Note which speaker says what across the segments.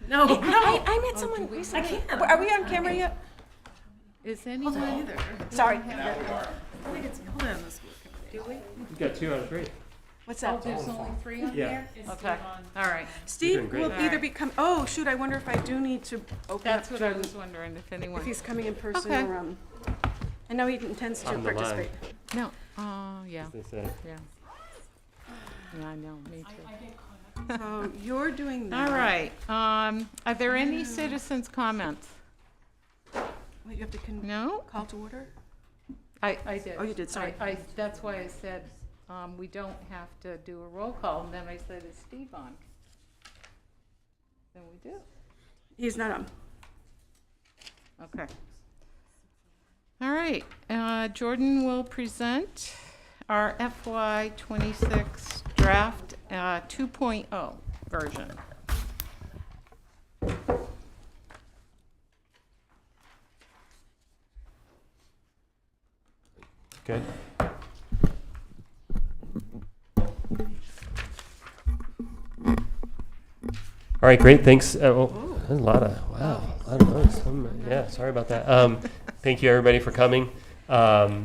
Speaker 1: No, no.
Speaker 2: I met someone recently. Are we on camera yet?
Speaker 1: Is anyone either?
Speaker 2: Sorry.
Speaker 1: I think it's yelled at in the school committee. Do we?
Speaker 3: You got 2 out of 3.
Speaker 2: What's
Speaker 1: Oh,
Speaker 2: that?
Speaker 1: there's only 3 on
Speaker 3: Yeah.
Speaker 1: here?
Speaker 2: Okay.
Speaker 1: All right.
Speaker 2: Steve
Speaker 3: great.
Speaker 2: will
Speaker 1: All
Speaker 2: either
Speaker 1: right.
Speaker 2: become, oh, shoot, I wonder if I do need to open
Speaker 1: That's
Speaker 2: up
Speaker 1: what I
Speaker 2: Jordan,
Speaker 1: was wondering, if anyone.
Speaker 2: if he's coming in person
Speaker 1: Okay.
Speaker 2: or, I know he intends to
Speaker 3: On the line.
Speaker 2: participate.
Speaker 1: No, yeah,
Speaker 3: They say.
Speaker 1: yeah. Yeah, I know, me too.
Speaker 2: So you're doing that.
Speaker 1: All right, are there any citizens' comments?
Speaker 2: Wait, you have to
Speaker 1: No?
Speaker 2: call to order?
Speaker 1: I did.
Speaker 2: Oh, you did, sorry.
Speaker 1: That's why I said, we don't have to do a roll call, and then I said, is Steve on? Then we do.
Speaker 2: He's not on.
Speaker 1: Okay. All right, Jordan will present our FY '26 draft 2.0 version.
Speaker 3: Good. All right, great. Thanks. There's a lot of noise. Yeah, sorry about that. Thank you, everybody, for coming.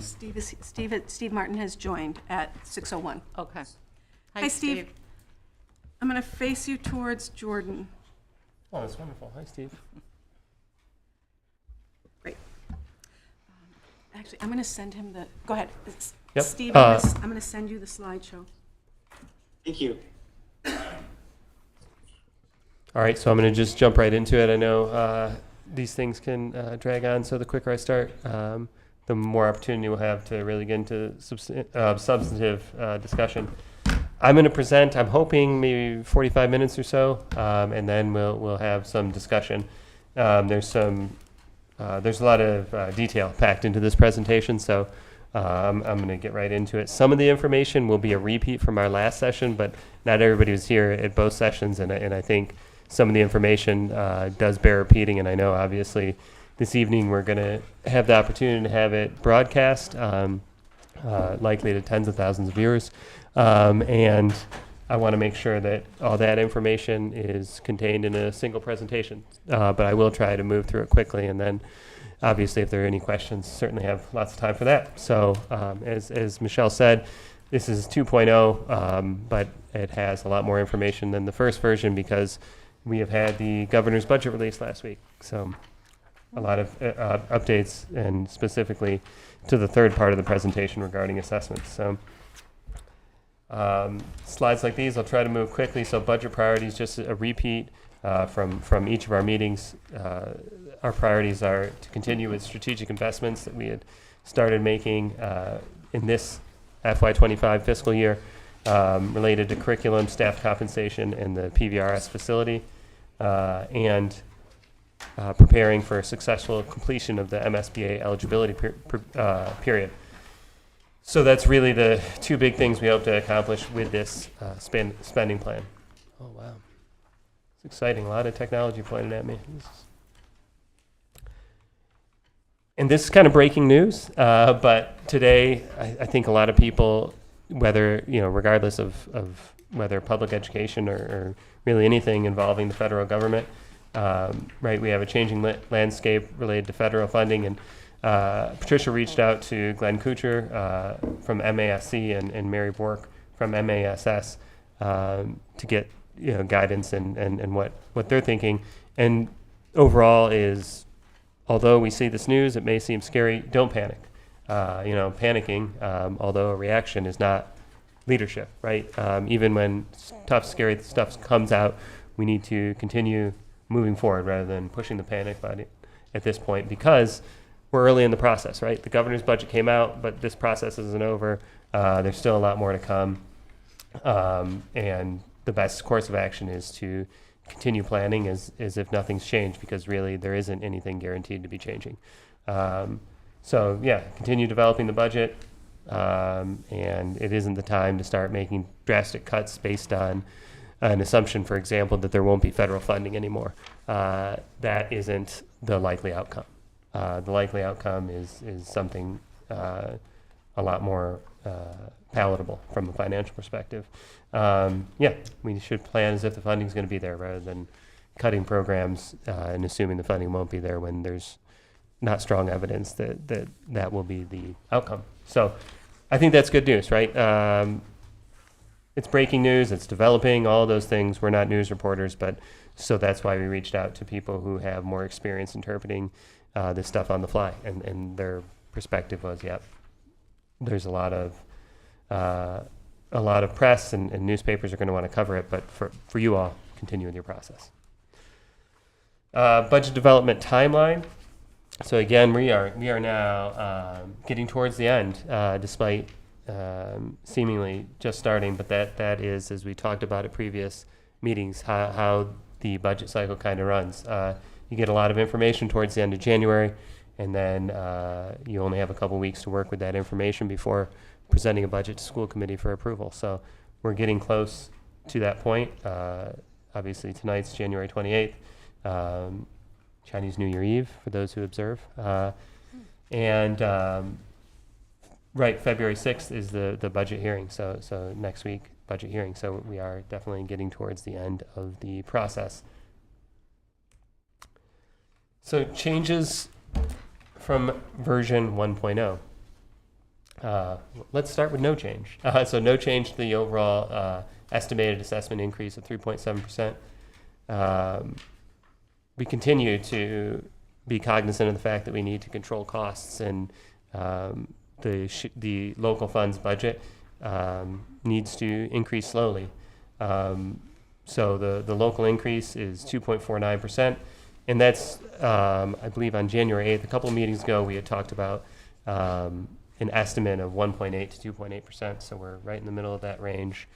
Speaker 2: Steve Martin has joined at 6:01.
Speaker 1: Okay.
Speaker 2: Hi, Steve. I'm going to face you towards Jordan.
Speaker 3: Oh, that's wonderful. Hi, Steve.
Speaker 2: Great. Actually, I'm going to send him the, go ahead.
Speaker 3: Yep.
Speaker 2: Steve, I'm going to send you the slideshow.
Speaker 4: Thank you.
Speaker 3: All right, so I'm going to just jump right into it. I know these things can drag on, so the quicker I start, the more opportunity we'll have to really get into substantive discussion. I'm going to present, I'm hoping maybe 45 minutes or so, and then we'll have some discussion. There's a lot of detail packed into this presentation, so I'm going to get right into it. Some of the information will be a repeat from our last session, but not everybody was here at both sessions, and I think some of the information does bear repeating, and I know obviously this evening we're going to have the opportunity to have it broadcast, likely to tens of thousands of viewers, and I want to make sure that all that information is contained in a single presentation, but I will try to move through it quickly, and then obviously if there are any questions, certainly have lots of time for that. So as Michelle said, this is 2.0, but it has a lot more information than the first version because we have had the governor's budget release last week. So a lot of updates, and specifically to the third part of the presentation regarding assessments. So slides like these, I'll try to move quickly. So budget priorities, just a repeat from each of our meetings. Our priorities are to continue with strategic investments that we had started making in this FY25 fiscal year related to curriculum, staff compensation, and the PVRS facility, and preparing for successful completion of the MSBA eligibility period. So that's really the two big things we hope to accomplish with this spending plan. Oh, wow. It's exciting. A lot of technology pointed at me. And this is kind of breaking news, but today I think a lot of people, whether, regardless of whether public education or really anything involving the federal government, right, we have a changing landscape related to federal funding, and Patricia reached out to Glenn Kuchar from MASC and Mary Bork from MASS to get guidance and what they're thinking. And overall is, although we see this news, it may seem scary, don't panic. Panicking, although a reaction is not leadership, right? Even when tough, scary stuff comes out, we need to continue moving forward rather than pushing the panic button at this point, because we're early in the process, right? The governor's budget came out, but this process isn't over. There's still a lot more to come. And the best course of action is to continue planning as if nothing's changed, because really there isn't anything guaranteed to be changing. So yeah, continue developing the budget, and it isn't the time to start making drastic cuts based on an assumption, for example, that there won't be federal funding anymore. That isn't the likely outcome. The likely outcome is something a lot more palatable from a financial perspective. We should plan as if the funding is going to be there rather than cutting programs and assuming the funding won't be there when there's not strong evidence that will be the outcome. So I think that's good news, right? It's breaking news, it's developing, all those things. We're not news reporters, but so that's why we reached out to people who have more experience interpreting this stuff on the fly. And their perspective was, yep, there's a lot of press and newspapers are going to want to cover it, but for you all, continue with your process. Budget development timeline. So again, we are now getting towards the end, despite seemingly just starting. But that is, as we talked about at previous meetings, how the budget cycle kind of runs. You get a lot of information towards the end of January, and then you only have a couple weeks to work with that information before presenting a budget to school committee for approval. So we're getting close to that point. Obviously, tonight's January 28th. Chinese New Year Eve, for those who observe. Right, February 6th is the budget hearing, so next week, budget hearing. So we are definitely getting towards the end of the process. So changes from version 1.0. Let's start with no change. So no change to the overall estimated assessment increase of 3.7%. We continue to be cognizant of the fact that we need to control costs, and the local funds budget needs to increase slowly. So the local increase is 2.49%, and that's, I believe on January 8th, a couple of meetings ago, we had talked about an estimate of 1.8 to 2.8%, so we're right in the middle of that range.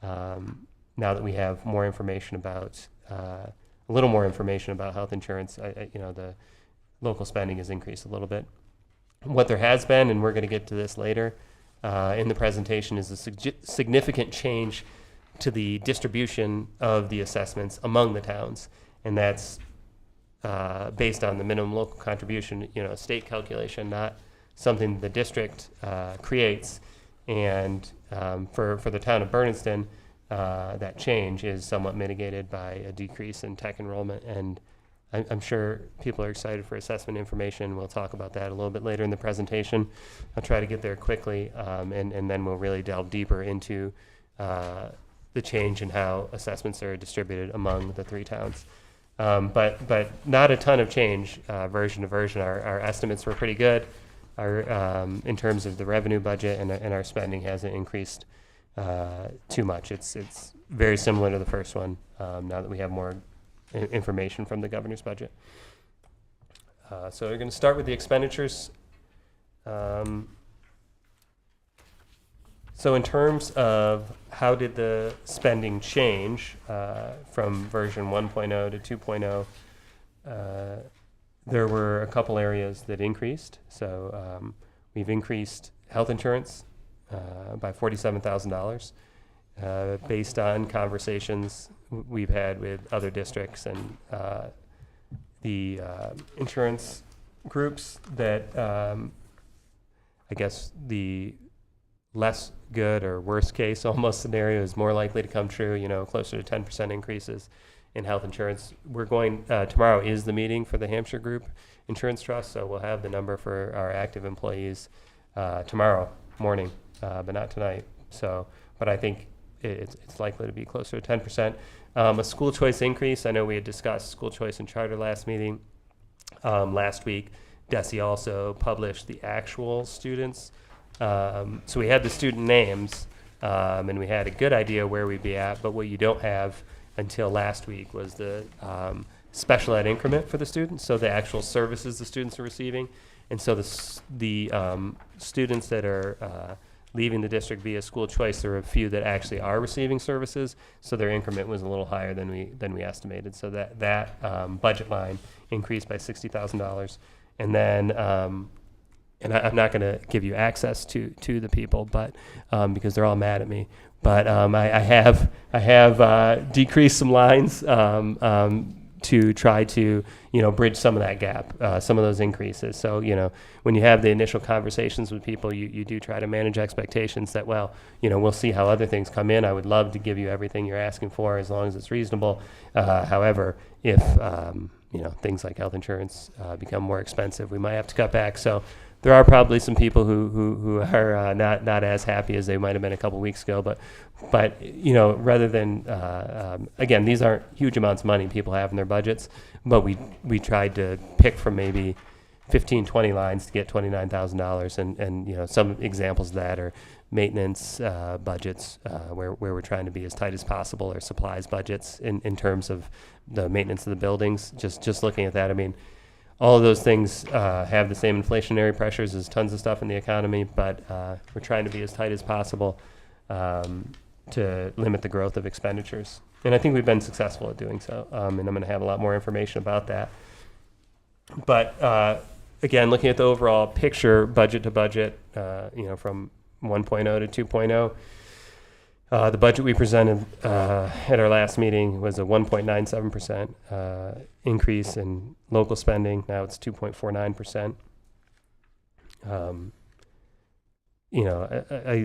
Speaker 3: Now that we have more information about a little more information about health insurance, the local spending has increased a little bit. What there has been, and we're going to get to this later in the presentation, is a significant change to the distribution of the assessments among the towns, and that's based on the minimum local contribution, a state calculation, not something the district creates. And for the town of Bernardston, that change is somewhat mitigated by a decrease in tech enrollment, and I'm sure people are excited for assessment information. We'll talk about that a little bit later in the presentation. I'll try to get there quickly, and then we'll really delve deeper into the change in how assessments are distributed among the three towns. But not a ton of change version to version. Our estimates were pretty good. In terms of the revenue budget, and our spending hasn't increased too much. It's very similar to the first one, now that we have more information from the governor's budget. So we're going to start with the expenditures. So in terms of how did the spending change from version 1.0 to 2.0, there were a couple areas that increased. So we've increased health insurance by $47,000 based on conversations we've had with other districts and the insurance groups that I guess the less good or worst case almost scenario is more likely to come true, closer to 10% increases in health insurance. We're going, tomorrow is the meeting for the Hampshire Group Insurance Trust, so we'll have the number for our active employees tomorrow morning, but not tonight. So, but I think it's likely to be closer to 10%. A school choice increase, I know we had discussed school choice and charter last meeting. Last week, DESE also published the actual students. So we had the student names, and we had a good idea where we'd be at, but what you don't have until last week was the special ed increment for the students, so the actual services the students are receiving. And so the students that are leaving the district via school choice, there are a few that actually are receiving services, so their increment was a little higher than we estimated. So that budget line increased by $60,000. And then, and I'm not going to give you access to the people, but because they're all mad at me. But I have decreased some lines to to try to, bridge some of that gap, some of those increases. So, when you have the initial conversations with people, you do try to manage expectations that, well, we'll see how other things come in. I would love to give you everything you're asking for as long as it's reasonable. However, if, things like health insurance become more expensive, we might have to cut back. So there are probably some people who are not as happy as they might have been a couple weeks ago. But rather than, again, these aren't huge amounts of money people have in their budgets, but we tried to pick from maybe 15, 20 lines to get $29,000. And some examples of that are maintenance budgets where we're trying to be as tight as possible, or supplies budgets in terms of the maintenance of the buildings. Just looking at that, I mean, all of those things have the same inflationary pressures as tons of stuff in the economy, but we're trying to be as tight as possible to limit the growth of expenditures. And I think we've been successful at doing so. And I'm going to have a lot more information about that. But again, looking at the overall picture, budget to budget, from 1.0 to 2.0, the budget we presented at our last meeting was a 1.97% increase in local spending. Now it's 2.49%.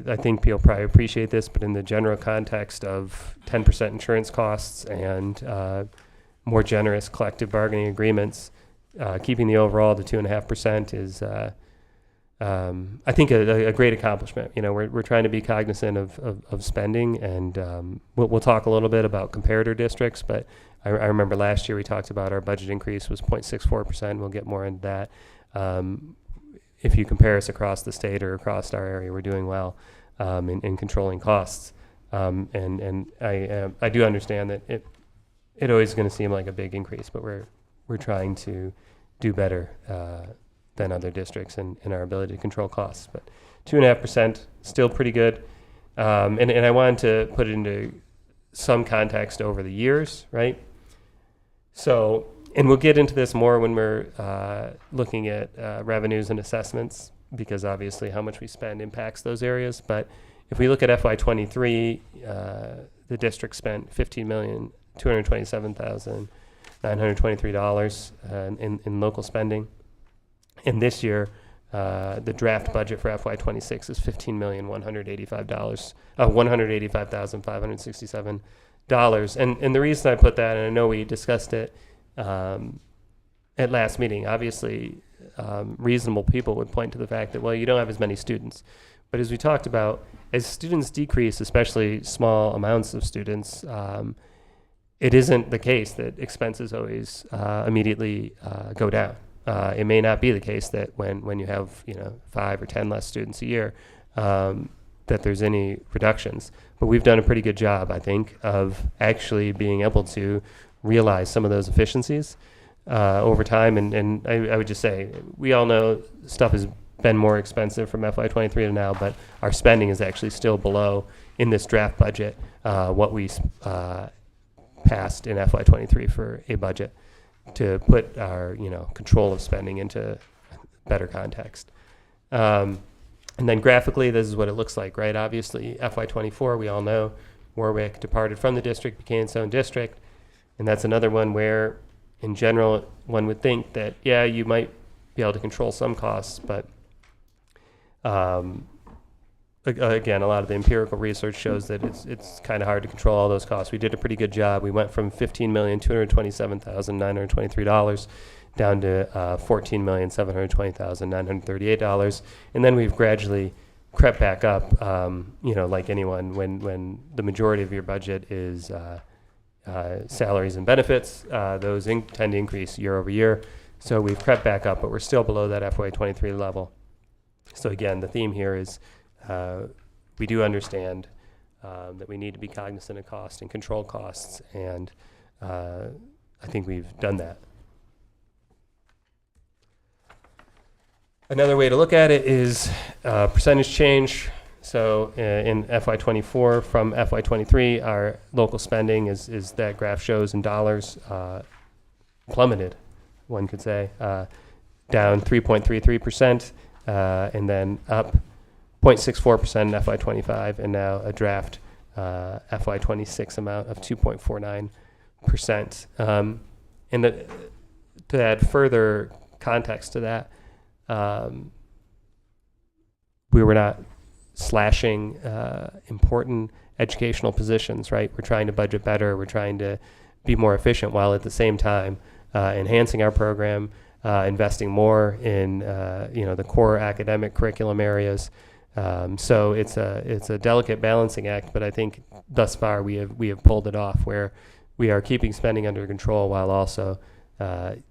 Speaker 3: I think people probably appreciate this, but in the general context of 10% insurance costs and more generous collective bargaining agreements, keeping the overall to 2.5% is, I think, a great accomplishment. We're trying to be cognizant of spending, and we'll talk a little bit about comparator districts, but I remember last year we talked about our budget increase was 0.64%. We'll get more into that. If you compare us across the state or across our area, we're doing well in controlling costs. And I do understand that it always is going to seem like a big increase, but we're trying to do better than other districts in our ability to control costs. But 2.5%, still pretty good. And I wanted to put it into some context over the years, right? So, and we'll get into this more when we're looking at revenues and assessments, because obviously how much we spend impacts those areas. But if we look at FY23, the district spent $15,227,923 in local spending. And this year, the draft budget for FY26 is $185,567. And the reason I put that, and I know we discussed it at last meeting, obviously reasonable people would point to the fact that, well, you don't have as many students. But as we talked about, as students decrease, especially small amounts of students, it isn't the case that expenses always immediately go down. It may not be the case that when you have 5 or 10 less students a year, that there's any reductions. But we've done a pretty good job, I think, of actually being able to realize some of those efficiencies over time. And I would just say, we all know stuff has been more expensive from FY23 to now, but our spending is actually still below, in this draft budget, what we passed in FY23 for a budget, to put our control of spending into better context. And then graphically, this is what it looks like, right? Obviously, FY24, we all know, Warwick departed from the district, became its own district. And that's another one where, in general, one would think that, yeah, you might be able to control some costs, but again, a lot of the empirical research shows that it's kind of hard to control all those costs. We did a pretty good job. We went from $15,227,923 down to $14,720,938, and then we've gradually crept back up. Like anyone, when the majority of your budget is salaries and benefits, those tend to increase year over year. So we've crept back up, but we're still below that FY23 level. So again, the theme here is we do understand that we need to be cognizant of cost and control costs, and I think we've done that. Another way to look at it is percentage change. So in FY24 from FY23, our local spending, is that graph shows in dollars, plummeted, one could say, down 3.33%, and then up 0.64% in FY25, and now a draft FY26 amount of 2.49%. And to add further context to that, we were not slashing important educational positions, right? We're trying to budget better. We're trying to be more efficient while at the same time enhancing our program, investing more in the core academic curriculum areas. So it's a delicate balancing act, but I think thus far we have pulled it off, where we are keeping spending under control while also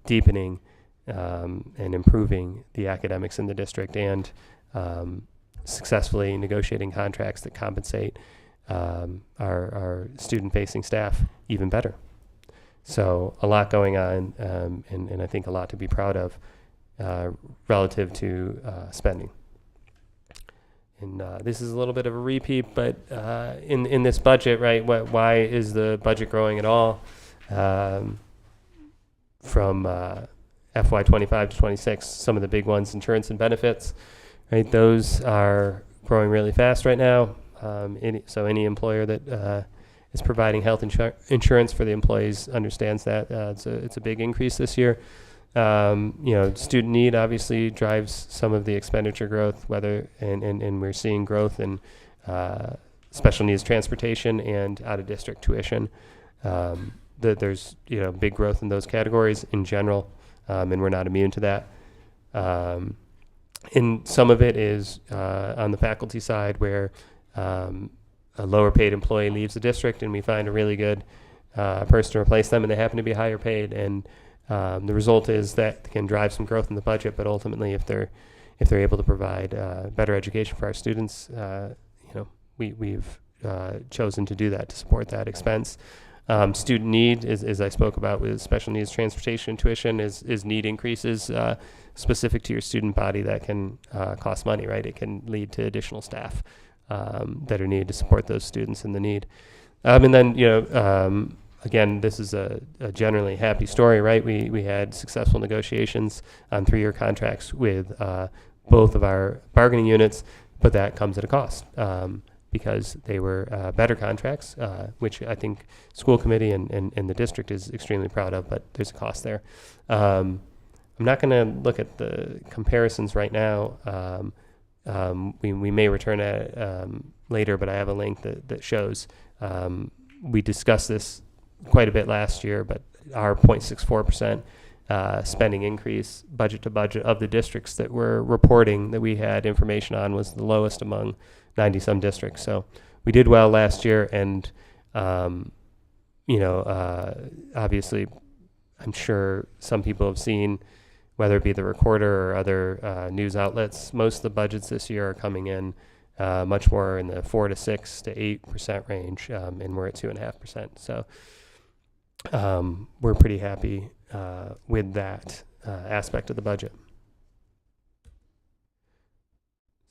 Speaker 3: deepening and improving the academics in the district, and successfully negotiating contracts that compensate our student-facing staff even better. So a lot going on, and I think a lot to be proud of relative to spending. And this is a little bit of a repeat, but in this budget, right, why is the budget growing at all? From FY25 to 26, some of the big ones, insurance and benefits, right? Those are growing really fast right now. So any employer that is providing health insurance for the employees understands that. It's a big increase this year. Student need obviously drives some of the expenditure growth, and we're seeing growth in special needs transportation and out-of-district tuition. There's big growth in those categories in general, and we're not immune to that. And some of it is on the faculty side, where a lower paid employee leaves the district and we find a really good person to replace them, and they happen to be higher paid, and the result is that can drive some growth in the budget. But ultimately, if they're able to provide better education for our students, we've chosen to do that, to support that expense. Student need, as I spoke about with special needs transportation and tuition, is need increases specific to your student body that can cost money, right? It can lead to additional staff that are needed to support those students in the need. And then, again, this is a generally happy story, right? We had successful negotiations on 3-year contracts with both of our bargaining units, but that comes at a cost because they were better contracts, which I think school committee and the district is extremely proud of, but there's a cost there. I'm not going to look at the comparisons right now. We may return at it later, but I have a link that shows we discussed this quite a bit last year, but our 0.64% spending increase budget to budget of the districts that were reporting that we had information on was the lowest among 90 some districts. So we did well last year, and obviously I'm sure some people have seen, whether it be the Recorder or other news outlets, most of the budgets this year are coming in much more in the 4 to 6 to 8% range, and we're at 2.5%. So we're pretty happy with that aspect of the budget.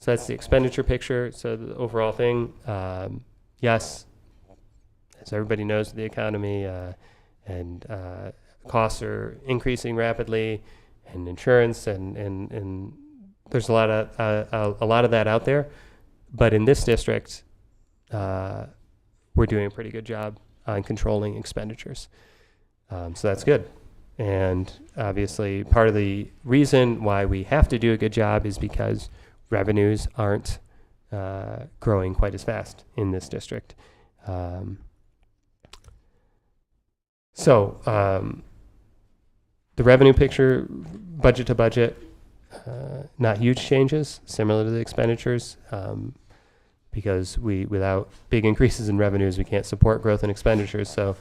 Speaker 3: So that's the expenditure picture. So the overall thing, yes, as everybody knows, with the economy and costs are increasing rapidly, and insurance and there's a lot of that out there. But in this district, we're doing a pretty good job on controlling expenditures. So that's good. And obviously part of the reason why we have to do a good job is because revenues aren't growing quite as fast in this district. The revenue picture, budget to budget, not huge changes, similar to the expenditures, because without big increases in revenues, we can't support growth in expenditures. So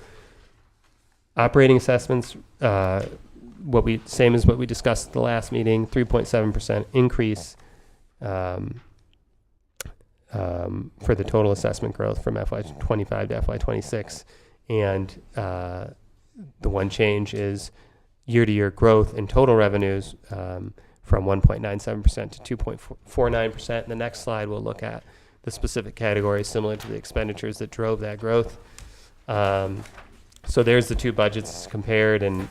Speaker 3: operating assessments, same as what we discussed at the last meeting, 3.7% increase for the total assessment growth from FY25 to FY26. And the one change is year-to-year growth in total revenues from 1.97% to 2.49%. In the next slide, we'll look at the specific categories similar to the expenditures that drove that growth. So there's the two budgets compared, and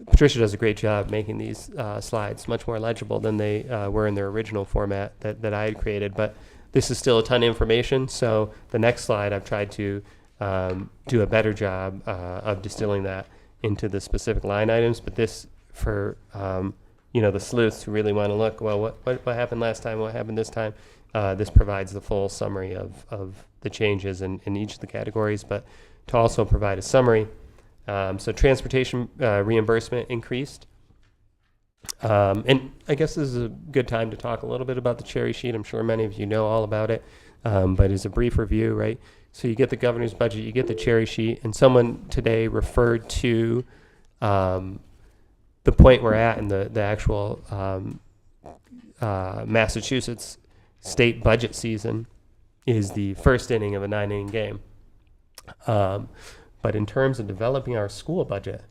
Speaker 3: Patricia does a great job making these slides much more legible than they were in their original format that I had created, but this is still a ton of information. So the next slide, I've tried to do a better job of distilling that into the specific line items. But this, for the sleuths who really want to look, well, what happened last time, what happened this time, this provides the full summary of the changes in each of the categories, but to also provide a summary. So transportation reimbursement increased. And I guess this is a good time to talk a little bit about the cherry sheet. I'm sure many of you know all about it, but as a brief review, right? So you get the governor's budget, you get the cherry sheet, and someone today referred to the point we're at in the actual Massachusetts state budget season is the first inning of a 9-inning game. But in terms of developing our school budget,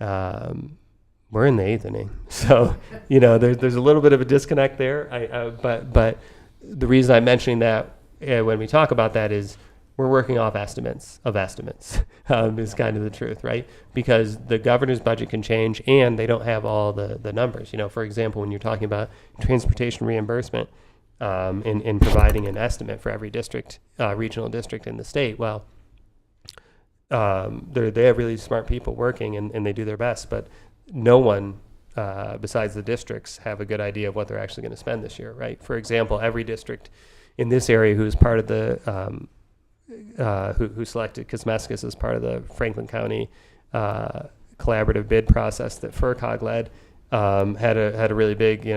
Speaker 3: we're in the 8th inning. So, there's a little bit of a disconnect there. But the reason I'm mentioning that when we talk about that is we're working off estimates of estimates is kind of the truth, right? Because the governor's budget can change and they don't have all the numbers. For example, when you're talking about transportation reimbursement in providing an estimate for every district, regional district in the state, well, they have really smart people working and they do their best, but no one besides the districts have a good idea of what they're actually going to spend this year, right? For example, every district in this area who's part of the who selected Kosmeskis as part of the Franklin County collaborative bid process that FERCog led had a really big,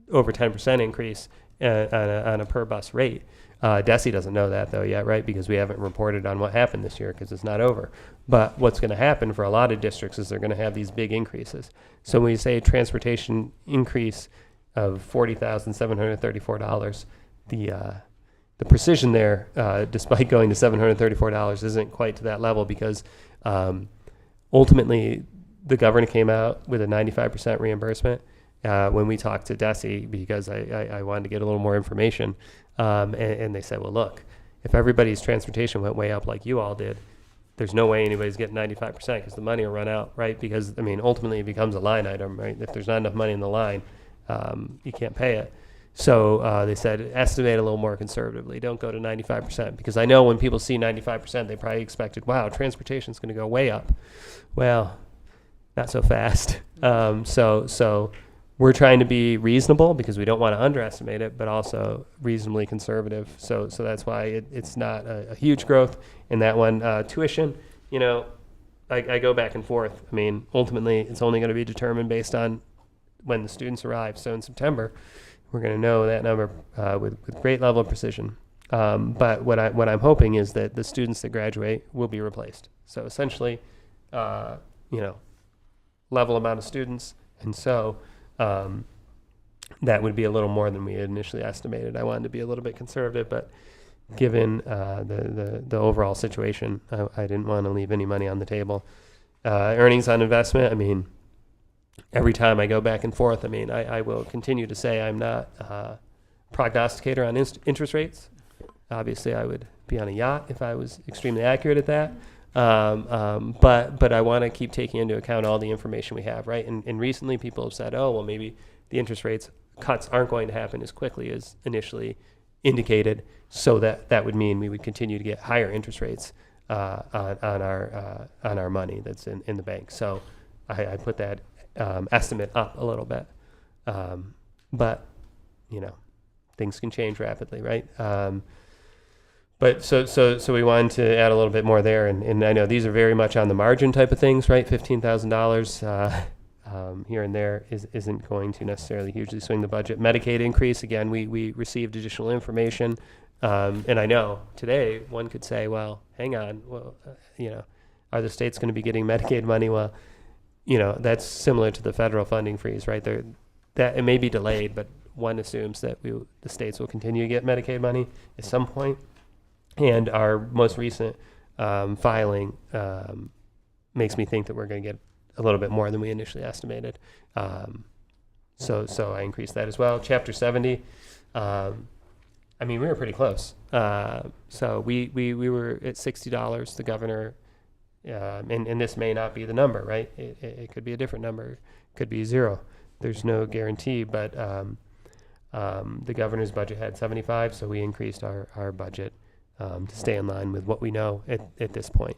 Speaker 3: over 10% increase on a per bus rate. DESI doesn't know that though yet, right? Because we haven't reported on what happened this year because it's not over. But what's going to happen for a lot of districts is they're going to have these big increases. So when you say transportation increase of $40,734, the precision there, despite going to $734, isn't quite to that level because ultimately the governor came out with a 95% reimbursement when we talked to DESI because I wanted to get a little more information. And they said, well, look, if everybody's transportation went way up like you all did, there's no way anybody's getting 95% because the money will run out, right? Because, ultimately it becomes a line item, right? If there's not enough money in the line, you can't pay it. So they said, estimate a little more conservatively. Don't go to 95% because I know when people see 95%, they probably expected, wow, transportation's going to go way up. Well, not so fast. So we're trying to be reasonable because we don't want to underestimate it, but also reasonably conservative. So that's why it's not a huge growth in that one. Tuition, I go back and forth. Ultimately, it's only going to be determined based on when the students arrive. So in September, we're going to know that number with great level of precision. But what I'm hoping is that the students that graduate will be replaced. So essentially, level amount of students, and so. That would be a little more than we had initially estimated. I wanted to be a little bit conservative, but given the overall situation, I didn't want to leave any money on the table. Earnings on investment, every time I go back and forth, I will continue to say I'm not a prognosticator on interest rates. Obviously, I would be on a yacht if I was extremely accurate at that. But I want to keep taking into account all the information we have, right? And recently people have said, oh, well, maybe the interest rates cuts aren't going to happen as quickly as initially indicated. So that would mean we would continue to get higher interest rates on our money that's in the bank. So I put that estimate up a little bit. But things can change rapidly, right? But so we wanted to add a little bit more there, and I know these are very much on the margin type of things, right? $15,000 here and there isn't going to necessarily hugely swing the budget. Medicaid increase, again, we received additional information, and I know today one could say, well, hang on, are the states going to be getting Medicaid money? Well, that's similar to the federal funding freeze, right? That it may be delayed, but one assumes that the states will continue to get Medicaid money at some point. And our most recent filing makes me think that we're going to get a little bit more than we initially estimated. So I increased that as well. Chapter 70, we were pretty close. So we were at $60. The governor, and this may not be the number, right? It could be a different number. It could be zero. There's no guarantee, but the governor's budget had 75, so we increased our budget to stay in line with what we know at this point.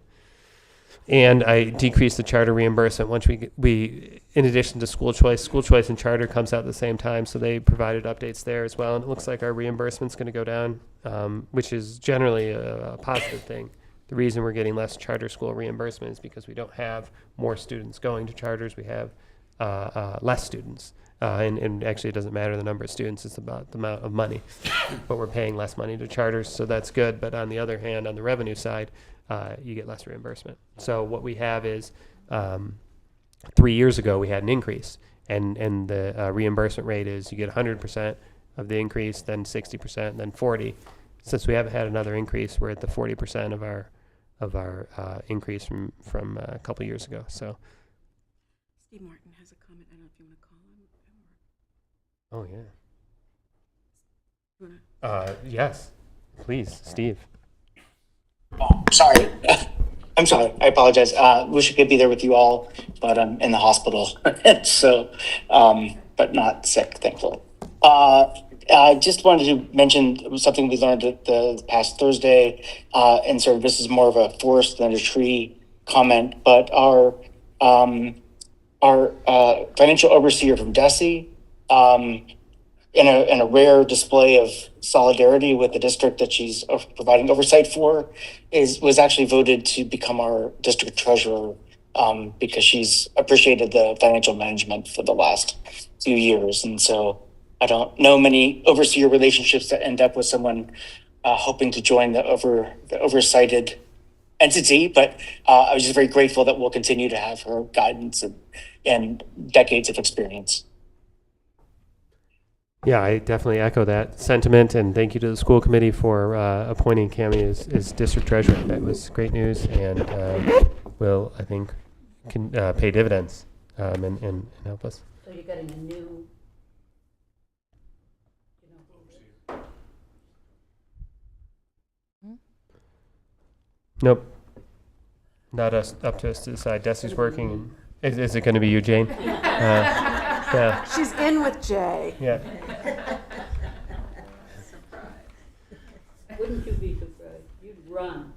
Speaker 3: And I decreased the charter reimbursement once we in addition to school choice and charter comes out at the same time, so they provided updates there as well. And it looks like our reimbursement's going to go down, which is generally a positive thing. The reason we're getting less charter school reimbursement is because we don't have more students going to charters. We have less students. And actually, it doesn't matter the number of students. It's about the amount of money. But we're paying less money to charters, so that's good. But on the other hand, on the revenue side, you get less reimbursement. So what we have is 3 years ago, we had an increase. And the reimbursement rate is you get 100% of the increase, then 60%, then 40%. Since we haven't had another increase, we're at the 40% of our increase from a couple years ago. So.
Speaker 2: Steve Martin has a comment. I don't know if you want to call him.
Speaker 3: Oh yeah.
Speaker 2: You wanna-
Speaker 3: Yes, please, Steve.
Speaker 4: Oh, sorry. I'm sorry. I apologize. Wish I could be there with you all, but I'm in the hospital. So, but not sick, thankfully. I just wanted to mention something we learned the past Thursday, and sort of this is more of a forest than a tree comment, but our financial overseer from DESE, in a rare display of solidarity with the district that she's providing oversight for, was actually voted to become our district treasurer, because she's appreciated the financial management for the last few years. And so I don't know many overseer relationships that end up with someone hoping to join the oversighted entity, but I was just very grateful that we'll continue to have her guidance and decades of experience.
Speaker 3: Yeah, I definitely echo that sentiment, and thank you to the school committee for appointing Cammie as district treasurer. That was great news, and will, I think, can pay dividends and help us.
Speaker 5: So you're getting a new,
Speaker 3: Nope, not us. Up to us to decide. Desi's working. Is it going to be you, Jane? Yeah.
Speaker 2: She's in with Jay.
Speaker 3: Yeah.
Speaker 5: wouldn't you be surprised? You'd run.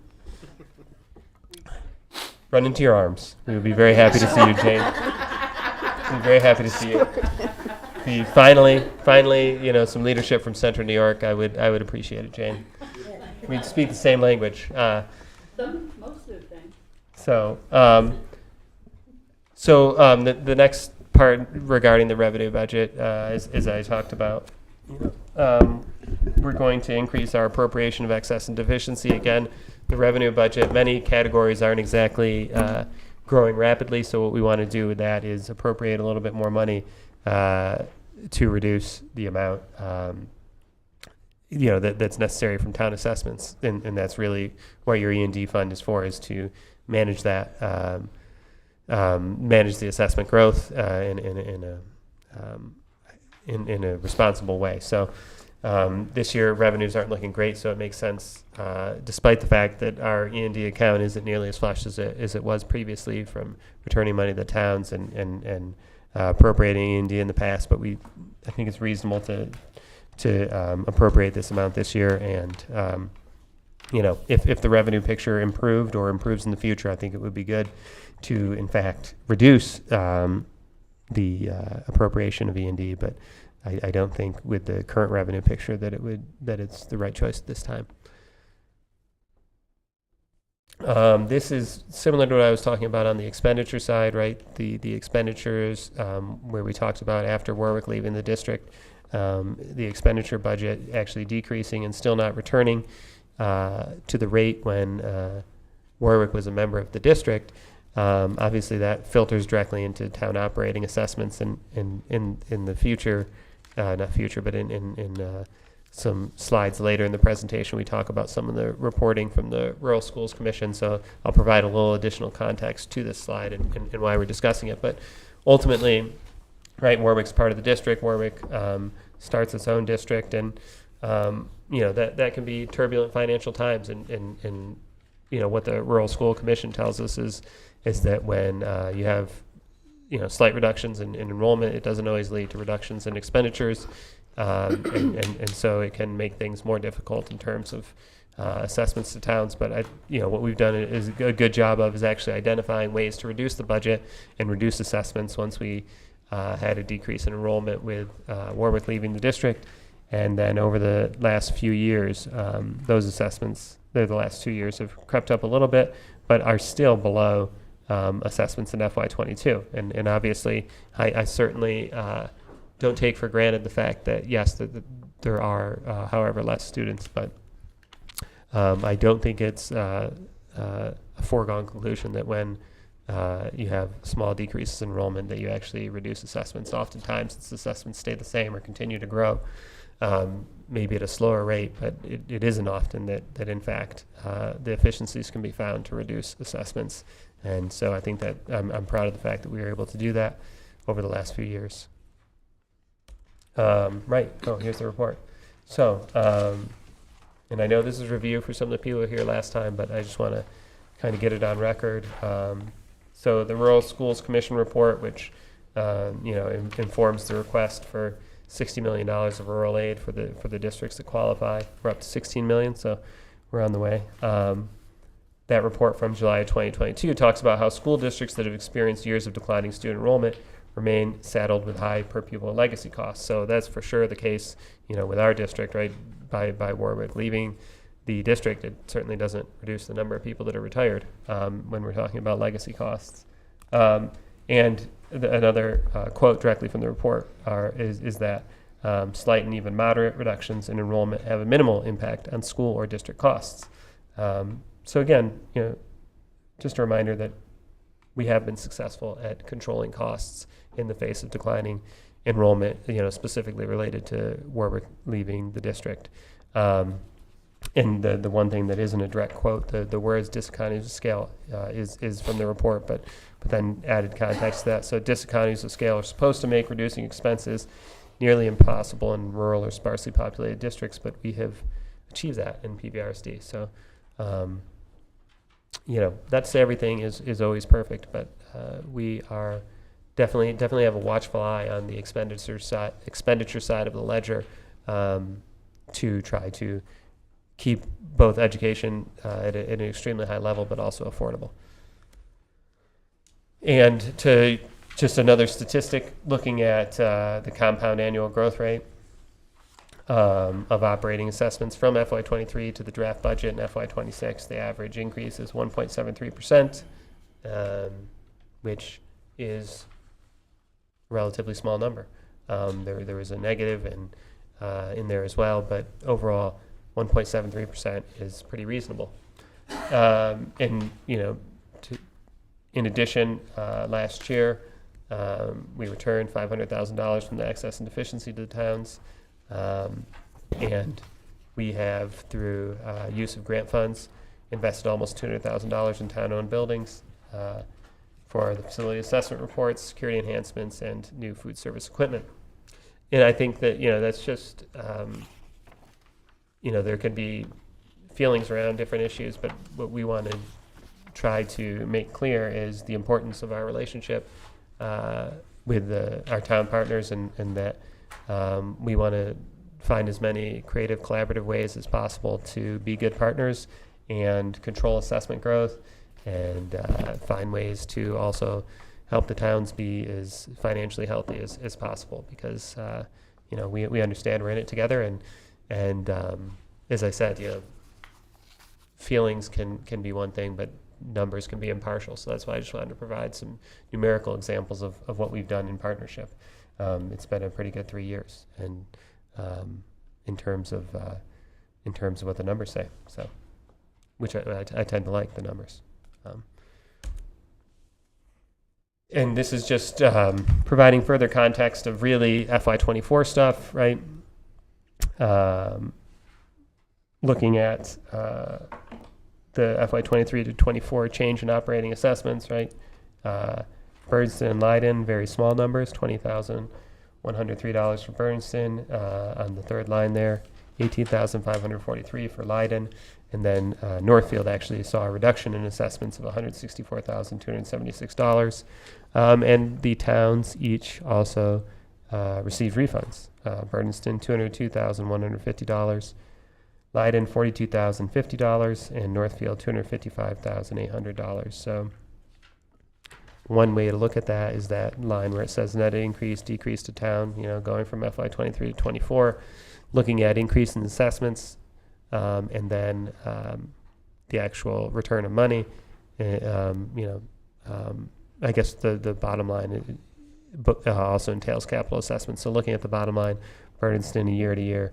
Speaker 3: Run into your arms. We would be very happy to see you, Jane. We'd be very happy to see you. Be finally, some leadership from Central New York. I would appreciate it, Jane. We'd speak the same language.
Speaker 5: Most of the time.
Speaker 3: So the next part regarding the revenue budget, as I talked about, we're going to increase our appropriation of excess and deficiency. Again, the revenue budget, many categories aren't exactly growing rapidly, so what we want to do with that is appropriate a little bit more money to reduce the amount that's necessary from town assessments, and that's really what your E&D fund is for, is to manage that, manage the assessment growth in a responsible way. So this year revenues aren't looking great, so it makes sense, despite the fact that our E&D account isn't nearly as flush as it was previously from returning money to the towns and appropriating E&D in the past. But I think it's reasonable to appropriate this amount this year, and if the revenue picture improved or improves in the future, I think it would be good to, in fact, reduce the appropriation of E&D. But I don't think with the current revenue picture that it's the right choice at this time. This is similar to what I was talking about on the expenditure side, right? The expenditures where we talked about after Warwick leaving the district, the expenditure budget actually decreasing and still not returning to the rate when Warwick was a member of the district. Obviously, that filters directly into town operating assessments, and in the future, not future, but in some slides later in the presentation, we talk about some of the reporting from the Rural Schools Commission. So I'll provide a little additional context to this slide and why we're discussing it. But ultimately, right, Warwick's part of the district. Warwick starts its own district, and that can be turbulent financial times. And what the Rural School Commission tells us is that when you have slight reductions in enrollment, it doesn't always lead to reductions in expenditures, and so it can make things more difficult in terms of assessments to towns. But what we've done is a good job of is actually identifying ways to reduce the budget and reduce assessments once we had a decrease in enrollment with Warwick leaving the district. And then over the last few years, those assessments, the last 2 years, have crept up a little bit, but are still below assessments in FY22. And obviously, I certainly don't take for granted the fact that, yes, there are, however, less students, but I don't think it's a foregone conclusion that when you have small decreases in enrollment that you actually reduce assessments. Oftentimes, it's assessments stay the same or continue to grow, maybe at a slower rate, but it isn't often that in fact, the efficiencies can be found to reduce assessments. And so I think that I'm proud of the fact that we were able to do that over the last few years. Right. Oh, here's the report. So, and I know this is review for some of the people who were here last time, but I just want to kind of get it on record. So the Rural Schools Commission report, which informs the request for $60 million of rural aid for the districts that qualify. We're up to $16 million, so we're on the way. That report from July of 2022 talks about how school districts that have experienced years of declining student enrollment remain saddled with high per pupil legacy costs. So that's for sure the case, with our district, right? By Warwick leaving the district, it certainly doesn't reduce the number of people that are retired when we're talking about legacy costs. And another quote directly from the report is that slight and even moderate reductions in enrollment have a minimal impact on school or district costs. So again, just a reminder that we have been successful at controlling costs in the face of declining enrollment, specifically related to Warwick leaving the district. And the one thing that isn't a direct quote, the words diseconomies of scale is from the report, but then added context to that. So diseconomies of scale are supposed to make reducing expenses nearly impossible in rural or sparsely populated districts, but we have achieved that in PVRSD. So, not to say everything is always perfect, but we are definitely have a watchful eye on the expenditure side of the ledger to try to keep both education at an extremely high level, but also affordable. And to just another statistic, looking at the compound annual growth rate of operating assessments from FY23 to the draft budget in FY26, the average increase is 1.73%, which is a relatively small number. There was a negative in there as well, but overall, 1.73% is pretty reasonable. In addition, last year, we returned $500,000 from the excess and deficiency to the towns. And we have, through use of grant funds, invested almost $200,000 in town-owned buildings for the facility assessment reports, security enhancements, and new food service equipment. And I think that, that's just, there could be feelings around different issues, but what we want to try to make clear is the importance of our relationship with our town partners, and that we want to find as many creative, collaborative ways as possible to be good partners and control assessment growth, and find ways to also help the towns be as financially healthy as possible, because we understand we're in it together, and as I said, feelings can be one thing, but numbers can be impartial. So that's why I just wanted to provide some numerical examples of what we've done in partnership. It's been a pretty good 3 years, and in terms of what the numbers say. So, which I tend to like the numbers. And this is just providing further context of really FY24 stuff, right? Looking at the FY23 to 24 change in operating assessments, right? Bernardston and Leiden, very small numbers, $20,103 for Bernardston on the third line there, $18,543 for Leiden, and then Northfield actually saw a reduction in assessments of $164,276, and the towns each also received refunds. Bernardston, $202,150. Leiden $42,050, and Northfield $255,800. So one way to look at that is that line where it says net increase, decrease to town, going from FY23 to 24, looking at increase in assessments, and then the actual return of money. I guess the bottom line also entails capital assessments. So looking at the bottom line, Bernardston year to year,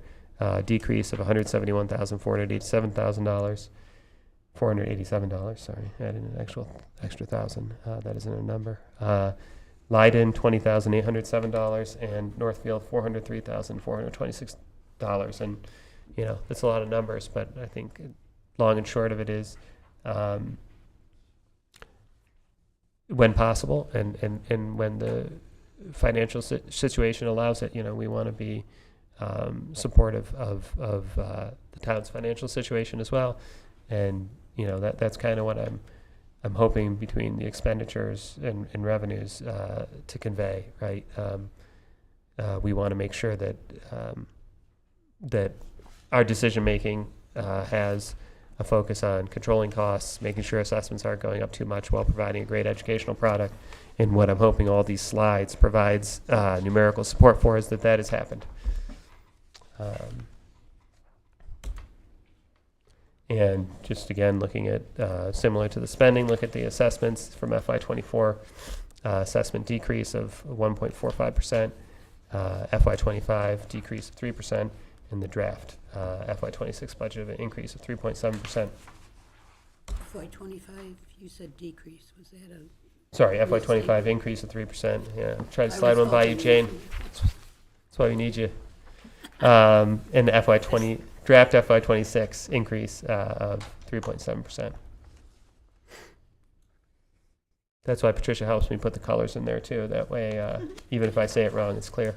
Speaker 3: decrease of $171,487. Sorry, adding an extra thousand. That isn't a number. Leiden $20,807, and Northfield $403,426. And that's a lot of numbers, but I think long and short of it is, when possible and when the financial situation allows it, we want to be supportive of the town's financial situation as well. And that's kind of what I'm hoping between the expenditures and revenues to convey, right? We want to make sure that that our decision making has a focus on controlling costs, making sure assessments aren't going up too much while providing a great educational product. And what I'm hoping all these slides provides numerical support for is that has happened. And just again, looking at similar to the spending, look at the assessments from FY24, assessment decrease of 1.45%, FY25 decrease of 3%, and the draft FY26 budget of an increase of 3.7%.
Speaker 6: FY25, you said decrease, was that a?
Speaker 3: Sorry, FY25 increase of 3%. Yeah, try to slide one by you, Jane. That's why we need you. And the FY20 draft FY26 increase of 3.7%. That's why Patricia helps me put the colors in there too. That way, even if I say it wrong, it's clear.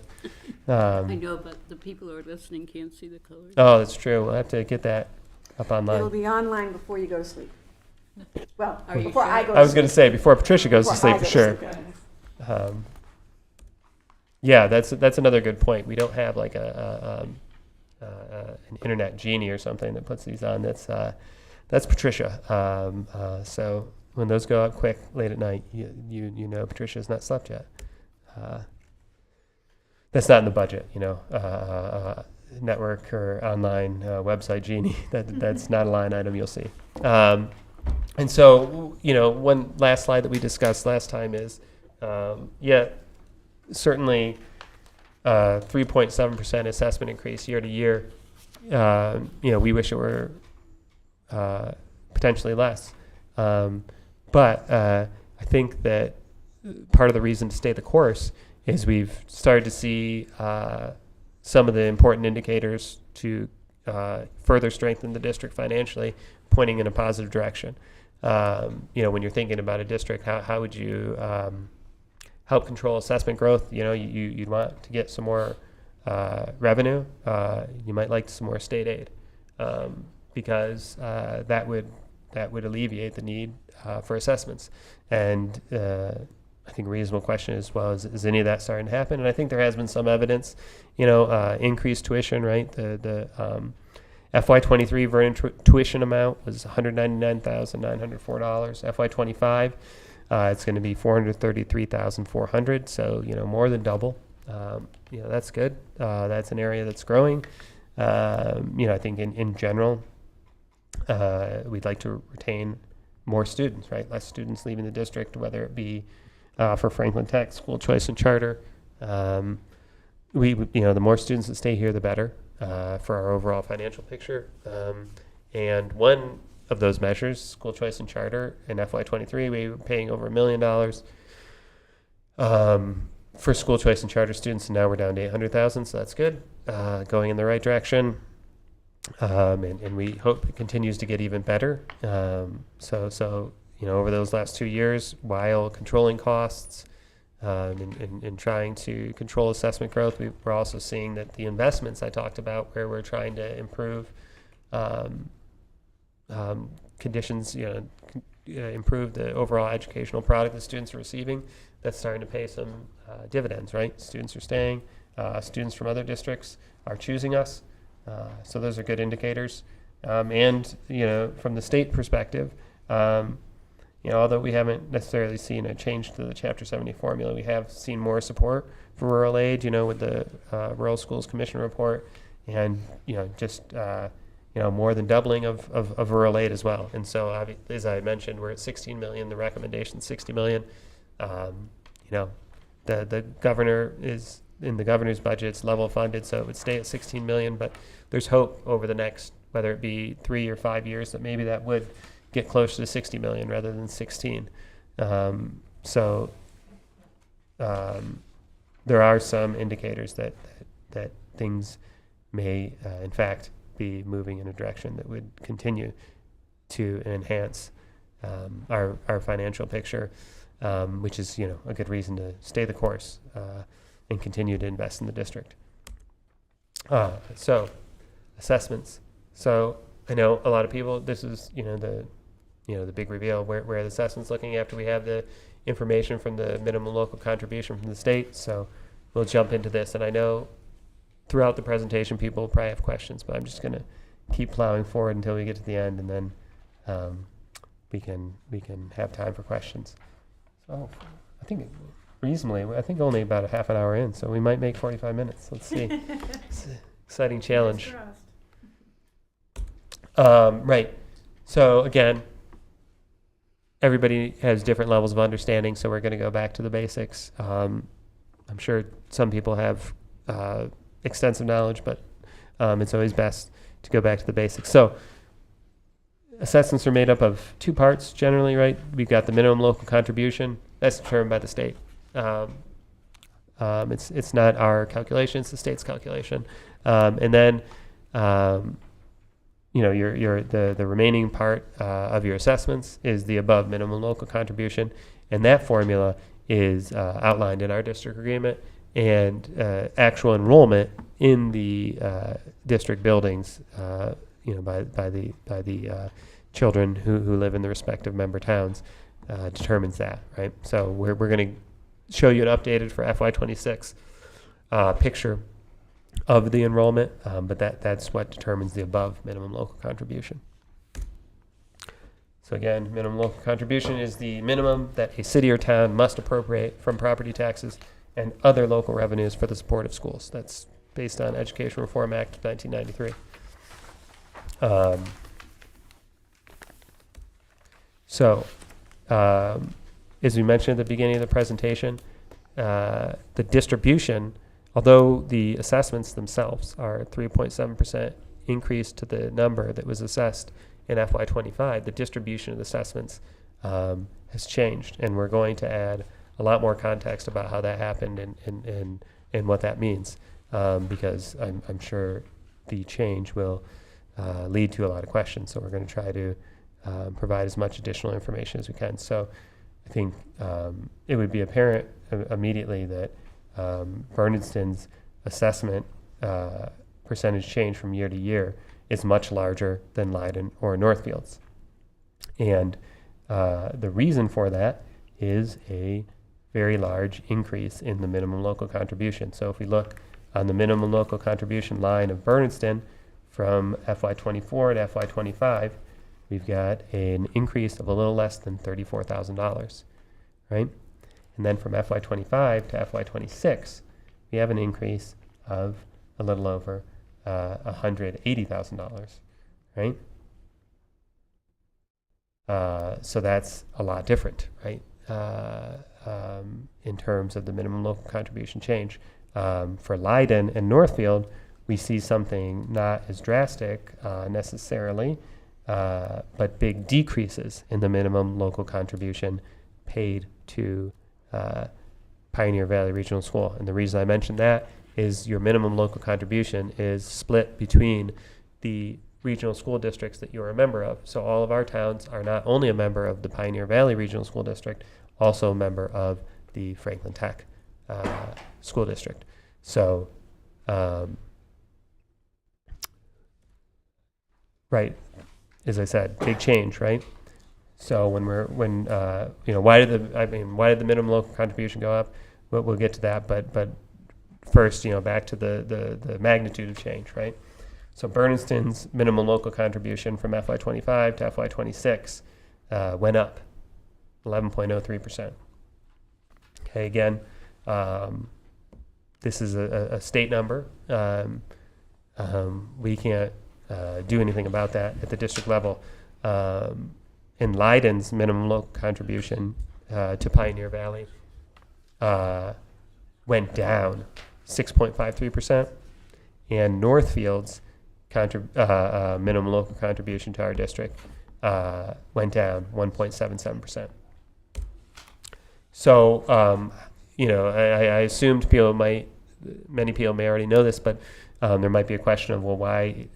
Speaker 5: I know, but the people who are listening can't see the colors.
Speaker 3: Oh, that's true. We'll have to get that up
Speaker 2: It'll
Speaker 3: online.
Speaker 2: be online before you go to sleep. Well,
Speaker 5: Are you
Speaker 2: before
Speaker 5: sure?
Speaker 2: I go to
Speaker 3: I was
Speaker 2: sleep.
Speaker 3: going to say before Patricia goes to
Speaker 2: Before I
Speaker 3: sleep for
Speaker 2: go to
Speaker 3: sure.
Speaker 2: sleep.
Speaker 3: Yeah, that's another good point. We don't have like an internet genie or something that puts these on. That's Patricia. So when those go up quick late at night, you know Patricia's not slept yet. That's not in the budget, network or online website genie. That's not a line item you'll see. And so, one last slide that we discussed last time is, certainly 3.7% assessment increase year to year. We wish it were potentially less. But I think that part of the reason to stay the course is we've started to see some of the important indicators to further strengthen the district financially, pointing in a positive direction. When you're thinking about a district, how would you help control assessment growth? You'd want to get some more revenue. You might like some more state aid because that would alleviate the need for assessments. And I think a reasonable question is, well, is any of that starting to happen? And I think there has been some evidence, increased tuition, right? The FY23 Vernon tuition amount was $199,904. FY25, it's going to be $433,400. So, more than double. That's good. That's an area that's growing. I think in general, we'd like to retain more students, right? Less students leaving the district, whether it be for Franklin Tech, school choice and charter. The more students that stay here, the better for our overall financial picture. And one of those measures, school choice and charter, in FY23, we were paying over $1 million for school choice and charter students, and now we're down to $800,000, so that's good, going in the right direction. And we hope it continues to get even better. So over those last 2 years, while controlling costs and trying to control assessment growth, we're also seeing that the investments I talked about, where we're trying to improve conditions, improve the overall educational product that students are receiving, that's starting to pay some dividends, right? Students are staying. Students from other districts are choosing us. So those are good indicators. And, from the state perspective, although we haven't necessarily seen a change to the Chapter 70 formula, we have seen more support for rural aid, with the Rural Schools Commission report, and, more than doubling of rural aid as well. And so, as I mentioned, we're at 16 million, the recommendation 60 million. The governor is, in the governor's budget, it's level funded, so it would stay at 16 million, but there's hope over the next, whether it be 3 or 5 years, that maybe that would get closer to 60 million rather than 16. There are some indicators that things may, in fact, be moving in a direction that would continue to enhance our financial picture, which is, a good reason to stay the course and continue to invest in the district. So, assessments. So I know a lot of people, this is, the big reveal, where the assessment's looking after we have the information from the minimum local contribution from the state. So we'll jump into this. And I know throughout the presentation, people will probably have questions, but I'm just going to keep plowing forward until we get to the end, and then we can have time for questions. So I think only about a half an hour in, so we might make 45 minutes. Let's see. It's an exciting challenge. Right. So again, everybody has different levels of understanding, so we're going to go back to the basics. I'm sure some people have extensive knowledge, but it's always best to go back to the basics. So assessments are made up of two parts generally, right? We've got the minimum local contribution. That's determined by the state. It's not our calculation, it's the state's calculation. And then the remaining part of your assessments is the above minimum local contribution, and that formula is outlined in our district agreement, and actual enrollment in the district buildings, by the children who live in the respective member towns, determines that, right? So we're going to show you an updated for FY26 picture of the enrollment, but that's what determines the above minimum local contribution. So again, minimum local contribution is the minimum that a city or town must appropriate from property taxes and other local revenues for the support of schools. That's based on Education Reform Act 1993. As we mentioned at the beginning of the presentation, the distribution, although the assessments themselves are 3.7% increase to the number that was assessed in FY25, the distribution of the assessments has changed, and we're going to add a lot more context about how that happened and what that means, because I'm sure the change will lead to a lot of questions. So we're going to try to provide as much additional information as we can. So I think it would be apparent immediately that Bernardston's assessment percentage change from year to year is much larger than Leiden or Northfield's. And the reason for that is a very large increase in the minimum local contribution. So if we look on the minimum local contribution line of Bernardston from FY24 to FY25, we've got an increase of a little less than $34,000, right? And then from FY25 to FY26, we have an increase of a little over $180,000, right? So that's a lot different, right? In terms of the minimum local contribution change. For Leiden and Northfield, we see something not as drastic necessarily, but big decreases in the minimum local contribution paid to Pioneer Valley Regional School. And the reason I mentioned that is your minimum local contribution is split between the regional school districts that you're a member of. So all of our towns are not only a member of the Pioneer Valley Regional School District, also a member of the Franklin Tech School District. So, right, as I said, big change, right? So why did the minimum local contribution go up? We'll get to that, but first, back to the magnitude of change, right? So Bernardston's minimum local contribution from FY25 to FY26 went up 11.03%. Okay, again, this is a state number. We can't do anything about that at the district level. And Leiden's minimum local contribution to Pioneer Valley went down 6.53%, and Northfield's minimum local contribution to our district went down 1.77%. So, I assumed many people may already know this, but there might be a question of, well, why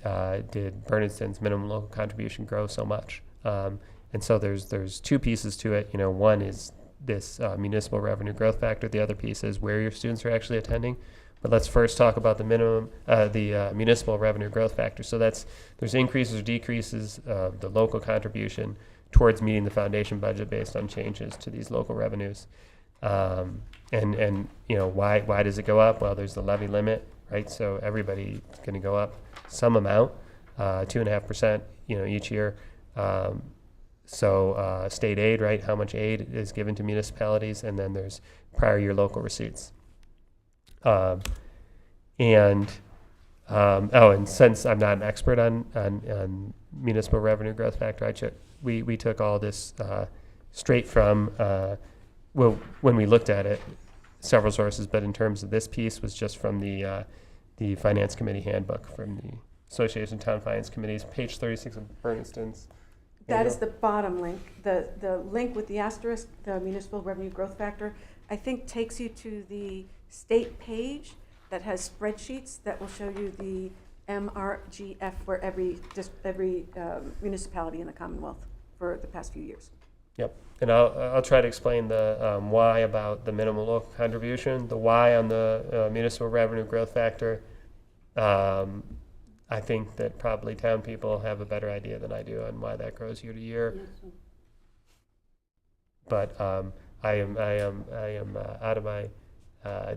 Speaker 3: did Bernardston's minimum local contribution grow so much? And so there's two pieces to it. One is this municipal revenue growth factor. The other piece is where your students are actually attending. But let's first talk about the municipal revenue growth factor. So there's increases or decreases of the local contribution towards meeting the foundation budget based on changes to these local revenues. And why does it go up? Well, there's the levy limit, right? So everybody's going to go up some amount, 2.5%, each year. So state aid, right? How much aid is given to municipalities, and then there's prior year local receipts. And since I'm not an expert on municipal revenue growth factor, we took all this straight from when we looked at it, several sources, but in terms of this piece was just from the Finance Committee handbook from the Association of Town Finance Committees, page 36 of Bernardston's.
Speaker 2: That is the bottom link. The link with the asterisk, the municipal revenue growth factor, I think takes you to the state page that has spreadsheets that will show you the MRGF for every municipality in the Commonwealth for the past few years.
Speaker 3: Yep, and I'll try to explain the why about the minimum local contribution, the why on the municipal revenue growth factor. I think that probably town people have a better idea than I do on why that grows year to year. But I am out of my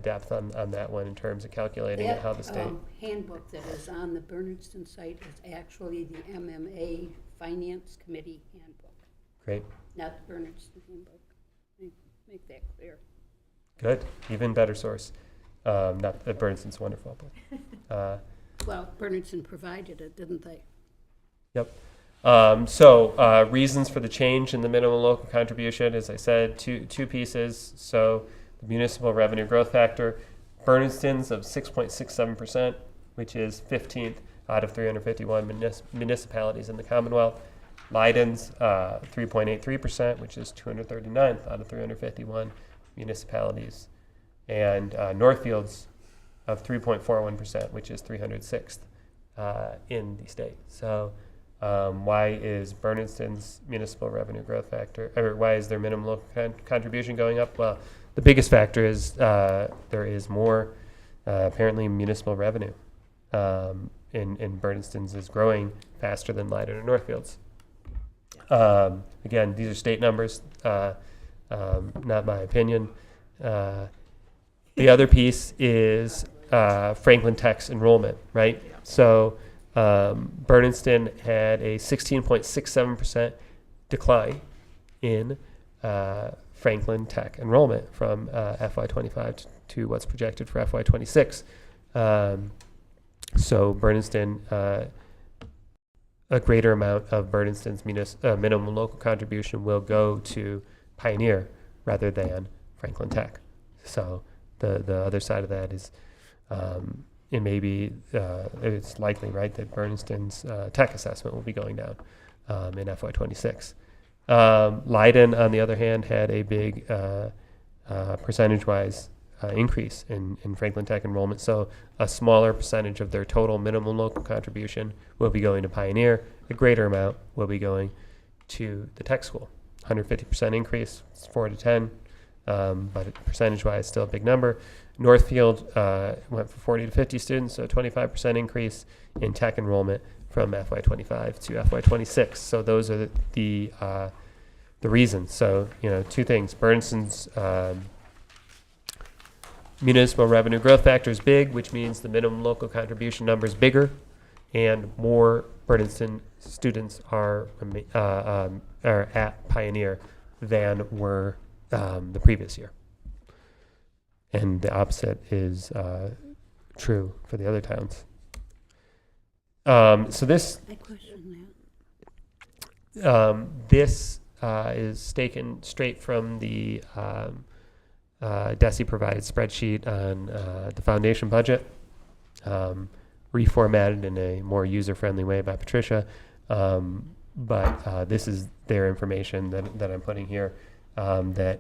Speaker 3: depth on that one in terms of calculating how the state.
Speaker 5: Handbook that is on the Bernardston site is actually the MMA Finance Committee handbook,
Speaker 3: Great,
Speaker 5: not the Bernardston handbook. Make that clear.
Speaker 3: good, even better source. Not that Bernardston's wonderful, but.
Speaker 5: Well, Bernardston provided it, didn't they?
Speaker 3: Yep. So reasons for the change in the minimum local contribution, as I said, two pieces. So the municipal revenue growth factor, Bernardston's of 6.67%, which is 15th out of 351 municipalities in the Commonwealth. Leiden's 3.83%, which is 239th out of 351 municipalities. And Northfield's of 3.41%, which is 306th in the state. So why is Bernardston's municipal revenue growth factor, or why is their minimum local contribution going up? Well, the biggest factor is there is more apparently municipal revenue. In Bernardston's is growing faster than Leiden or Northfield's. Again, these are state numbers, not my opinion. The other piece is Franklin Tech's enrollment, right? So Bernardston had a 16.67% decline in Franklin Tech enrollment from FY25 to what's projected for FY26. So Bernardston, a greater amount of Bernardston's minimum local contribution will go to Pioneer rather than Franklin Tech. So the other side of that is it may be, it's likely, right, that Bernardston's tech assessment will be going down in FY26. Leiden, on the other hand, had a big percentage-wise increase in Franklin Tech enrollment. So a smaller percentage of their total minimum local contribution will be going to Pioneer. A greater amount will be going to the tech school. 150% increase, it's 4 to 10, but percentage-wise, still a big number. Northfield went from 40 to 50 students, so a 25% increase in tech enrollment from FY25 to FY26. So those are the reasons. So, two things. Bernardston's municipal revenue growth factor is big, which means the minimum local contribution number is bigger. and more Bernardston students are at Pioneer than were the previous year. And the opposite is true for the other towns. So this
Speaker 6: I question
Speaker 3: this is taken straight from the DESI provided spreadsheet on the foundation budget, reformatted in a more user-friendly way by Patricia. But this is their information that I'm putting here that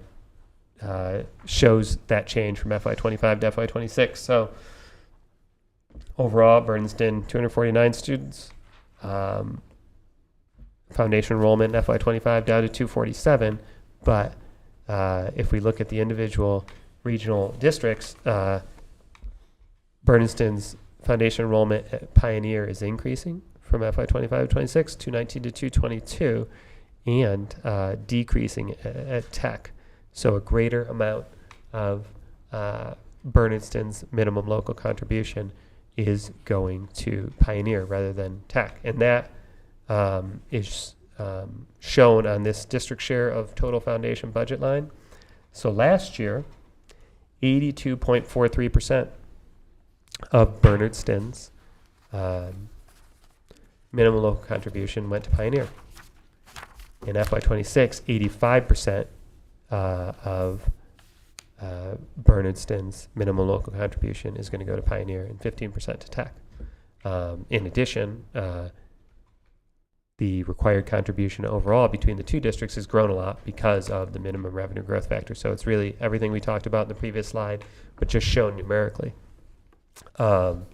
Speaker 3: shows that change from FY25 to FY26. So overall, Bernardston, 249 students. Foundation enrollment in FY25 down to 247. But if we look at the individual regional districts, Bernardston's foundation enrollment at Pioneer is increasing from FY25 to 26, 219 to 222, and decreasing at Tech. So a greater amount of Bernardston's minimum local contribution is going to Pioneer rather than Tech. And that is shown on this district share of total foundation budget line. So last year, 82.43% of Bernardston's minimum local contribution went to Pioneer. In FY26, 85% of Bernardston's minimum local contribution is going to go to Pioneer and 15% to Tech. In addition, the required contribution overall between the two districts has grown a lot because of the minimum revenue growth factor. So it's really everything we talked about in the previous slide, but just shown numerically. And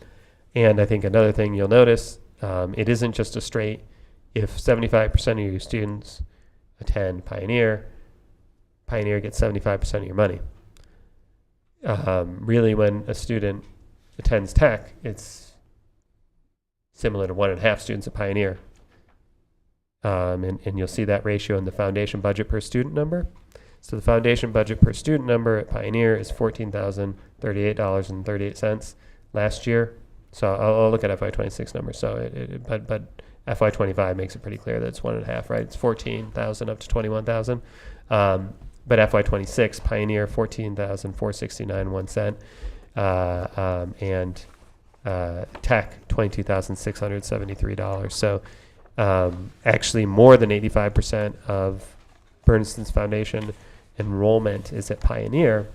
Speaker 3: I think another thing you'll notice, it isn't just a straight, if 75% of your students attend Pioneer, Pioneer gets 75% of your money. Really, when a student attends Tech, it's similar to 1.5 students at Pioneer. And you'll see that ratio in the foundation budget per student number. So the foundation budget per student number at Pioneer is $14,038.38 last year. So I'll look at FY26 numbers. So but FY25 makes it pretty clear that it's 1.5, right? It's 14,000 up to 21,000. But FY26 Pioneer 14,469.01 cent, and Tech $22,673. So actually more than 85% of Bernardston's foundation enrollment is at Pioneer,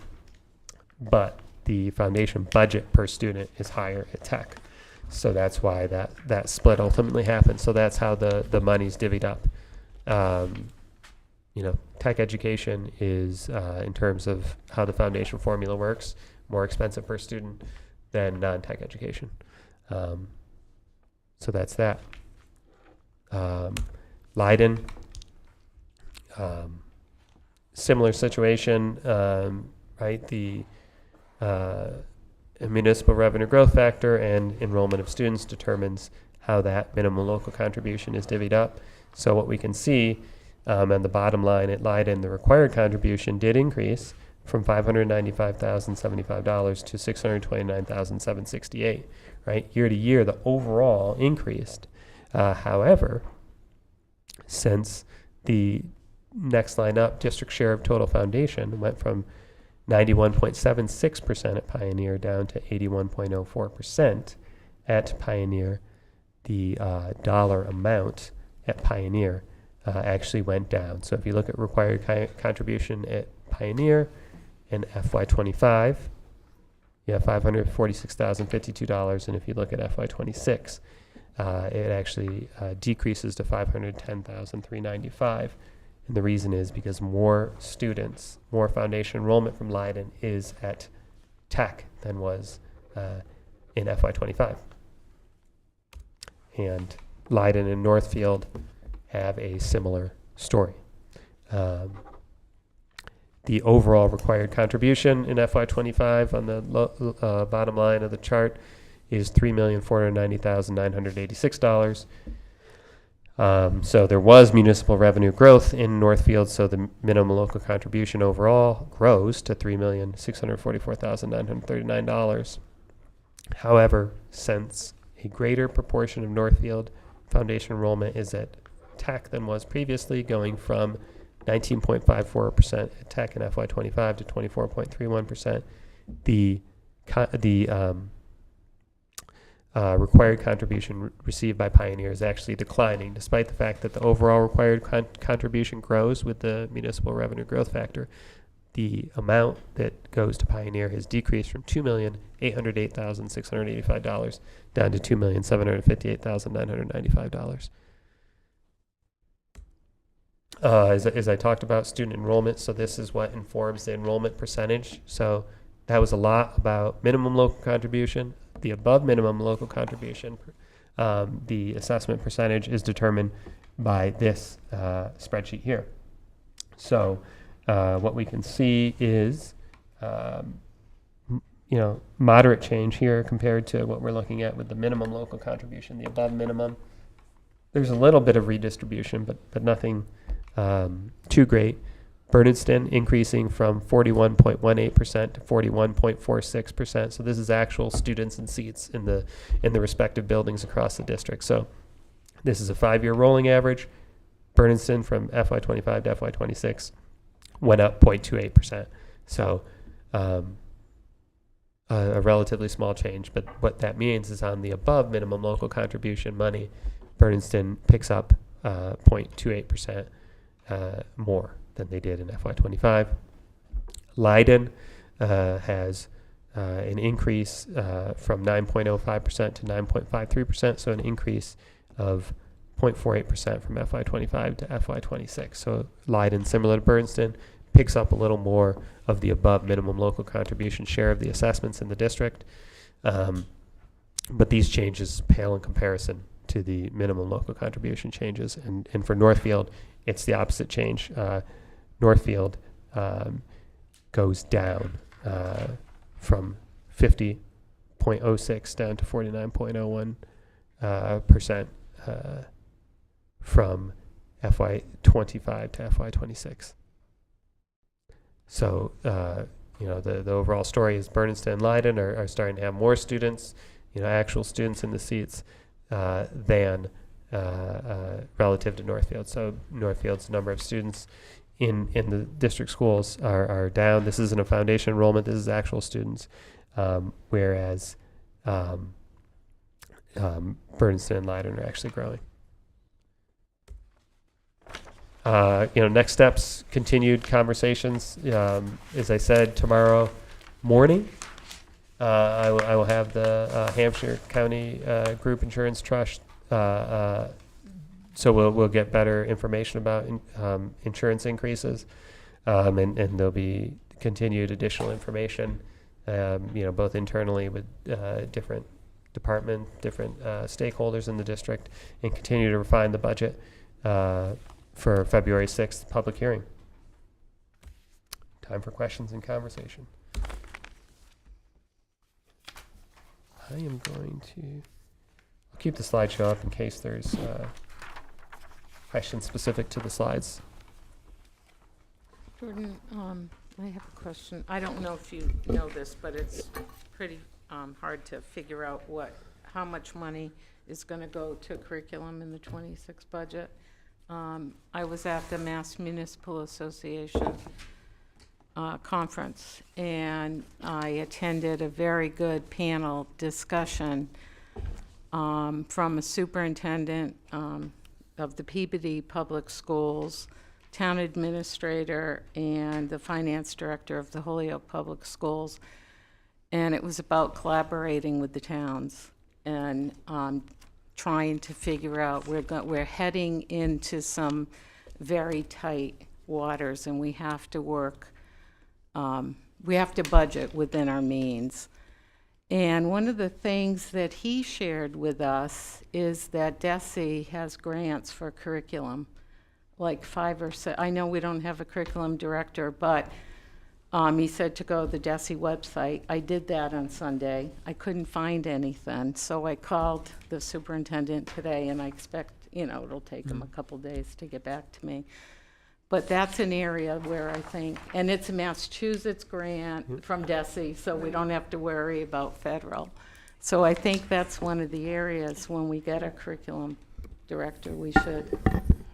Speaker 3: but the foundation budget per student is higher at Tech. So that's why that split ultimately happened. So that's how the money's divvied up. Tech education is, in terms of how the foundation formula works, more expensive per student than non-tech education. So that's that. Leiden, similar situation, right? The municipal revenue growth factor and enrollment of students determines how that minimum local contribution is divvied up. So what we can see on the bottom line at Leiden, the required contribution did increase from $595,075 to $629,768, right? Year to year, the overall increased. However, since the next line up, district share of total foundation went from 91.76% at Pioneer down to 81.04% at Pioneer, the dollar amount at Pioneer actually went down. So if you look at required contribution at Pioneer in FY25, you have $546,052, and if you look at FY26, it actually decreases to $510,395. And the reason is because more students, more foundation enrollment from Leiden is at Tech than was in FY25. And Leiden and Northfield have a similar story. The overall required contribution in FY25 on the bottom line of the chart is $3,490,986. So there was municipal revenue growth in Northfield, so the minimum local contribution overall grows to $3,644,939. However, since a greater proportion of Northfield Foundation enrollment is at Tech than was previously, going from 19.54% at Tech in FY25 to 24.31%. The required contribution received by Pioneer is actually declining, despite the fact that the overall required contribution grows with the municipal revenue growth factor. The amount that goes to Pioneer has decreased from $2,808,685 down to $2,758,995. As I talked about student enrollment, so this is what informs the enrollment percentage. So that was a lot about minimum local contribution. The above minimum local contribution, the assessment percentage is determined by this spreadsheet here. So what we can see is, moderate change here compared to what we're looking at with the minimum local contribution, the above minimum. There's a little bit of redistribution, but nothing too great. Bernardston increasing from 41.18% to 41.46%. So this is actual students and seats in the respective buildings across the district. So this is a 5-year rolling average. Bernardston from FY25 to FY26 went up 0.28%. So a relatively small change. But what that means is on the above minimum local contribution money, Bernardston picks up 0.28% more than they did in FY25. Leiden has an increase from 9.05% to 9.53%, so an increase of 0.48% from FY25 to FY26. So Leiden, similar to Bernardston, picks up a little more of the above minimum local contribution share of the assessments in the district. But these changes pale in comparison to the minimum local contribution changes. And for Northfield, it's the opposite change. Northfield goes down from 50.06 down to 49.01% from FY25 to FY26. So, the overall story is Bernardston and Leiden are starting to have more students, actual students in the seats than relative to Northfield. So Northfield's number of students in the district schools are down. This isn't a foundation enrollment. This is actual students, whereas Bernardston and Leiden are actually growing. Next steps, continued conversations. As I said, tomorrow morning, I will have the Hampshire County Group Insurance Trust. So we'll get better information about insurance increases, and there'll be continued additional information, both internally with different department, different stakeholders in the district, and continue to refine the budget for February 6th public hearing. Time for questions and conversation. I am going to keep the slideshow up in case there's questions specific to the slides.
Speaker 1: Jordan, I have a question. I don't know if you know this, but it's pretty hard to figure out how much money is going to go to curriculum in the 26 budget. I was at the Mass Municipal Association conference, and I attended a very good panel discussion from a superintendent of the Peabody Public Schools, town administrator, and the finance director of the Holyoke Public Schools. And it was about collaborating with the towns and trying to figure out, we're heading into some very tight waters, and we have to work, we have to budget within our means. And one of the things that he shared with us is that DESE has grants for curriculum, like 5 or 6. I know we don't have a curriculum director, but he said to go to the DESE website. I did that on Sunday. I couldn't find anything, so I called the superintendent today, and I expect, it'll take him a couple days to get back to me. But that's an area where I think, and it's a Massachusetts grant from DESE, so we don't have to worry about federal. So I think that's one of the areas when we get a curriculum director, we should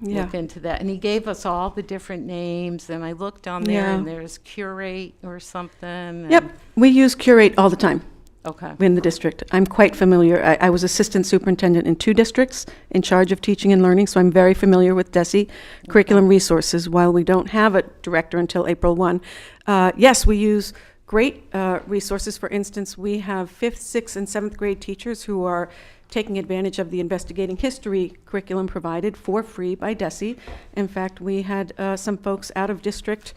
Speaker 2: Yeah.
Speaker 1: look into that. And he gave us all the different names, and I looked on there,
Speaker 2: Yeah.
Speaker 1: and there's Curate or something. and-
Speaker 2: Yep, we use Curate all the time
Speaker 1: Okay.
Speaker 2: in the district. I'm quite familiar. I was assistant superintendent in 2 districts in charge of teaching and learning, so I'm very familiar with DESE curriculum resources. While we don't have a director until April 1, yes, we use great resources. For instance, we have 5th, 6th, and 7th grade teachers who are taking advantage of the investigating history curriculum provided for free by DESE. In fact, we had some folks out of district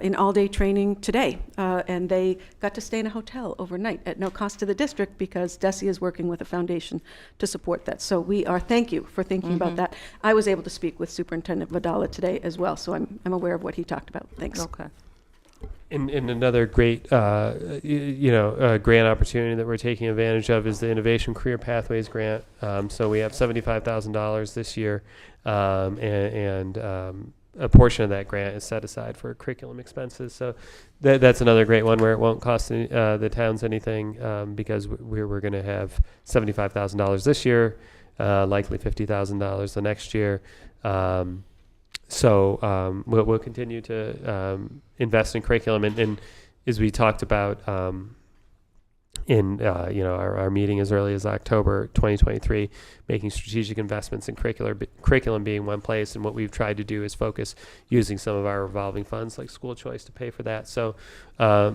Speaker 2: in all-day training today, and they got to stay in a hotel overnight at no cost to the district because DESE is working with a foundation to support that. So thank you for thinking about that. I was able to speak with Superintendent Vidala today as well, so I'm aware of what he talked about. Thanks.
Speaker 1: Okay.
Speaker 3: And another great, grant opportunity that we're taking advantage of is the Innovation Career Pathways Grant. So we have $75,000 this year, and a portion of that grant is set aside for curriculum expenses. So that's another great one where it won't cost the towns anything, because we're going to have $75,000 this year, likely $50,000 the next year. So we'll continue to invest in curriculum, and as we talked about in our meeting as early as October 2023, making strategic investments in curriculum being one place, and what we've tried to do is focus using some of our revolving funds like school choice to pay for that. So I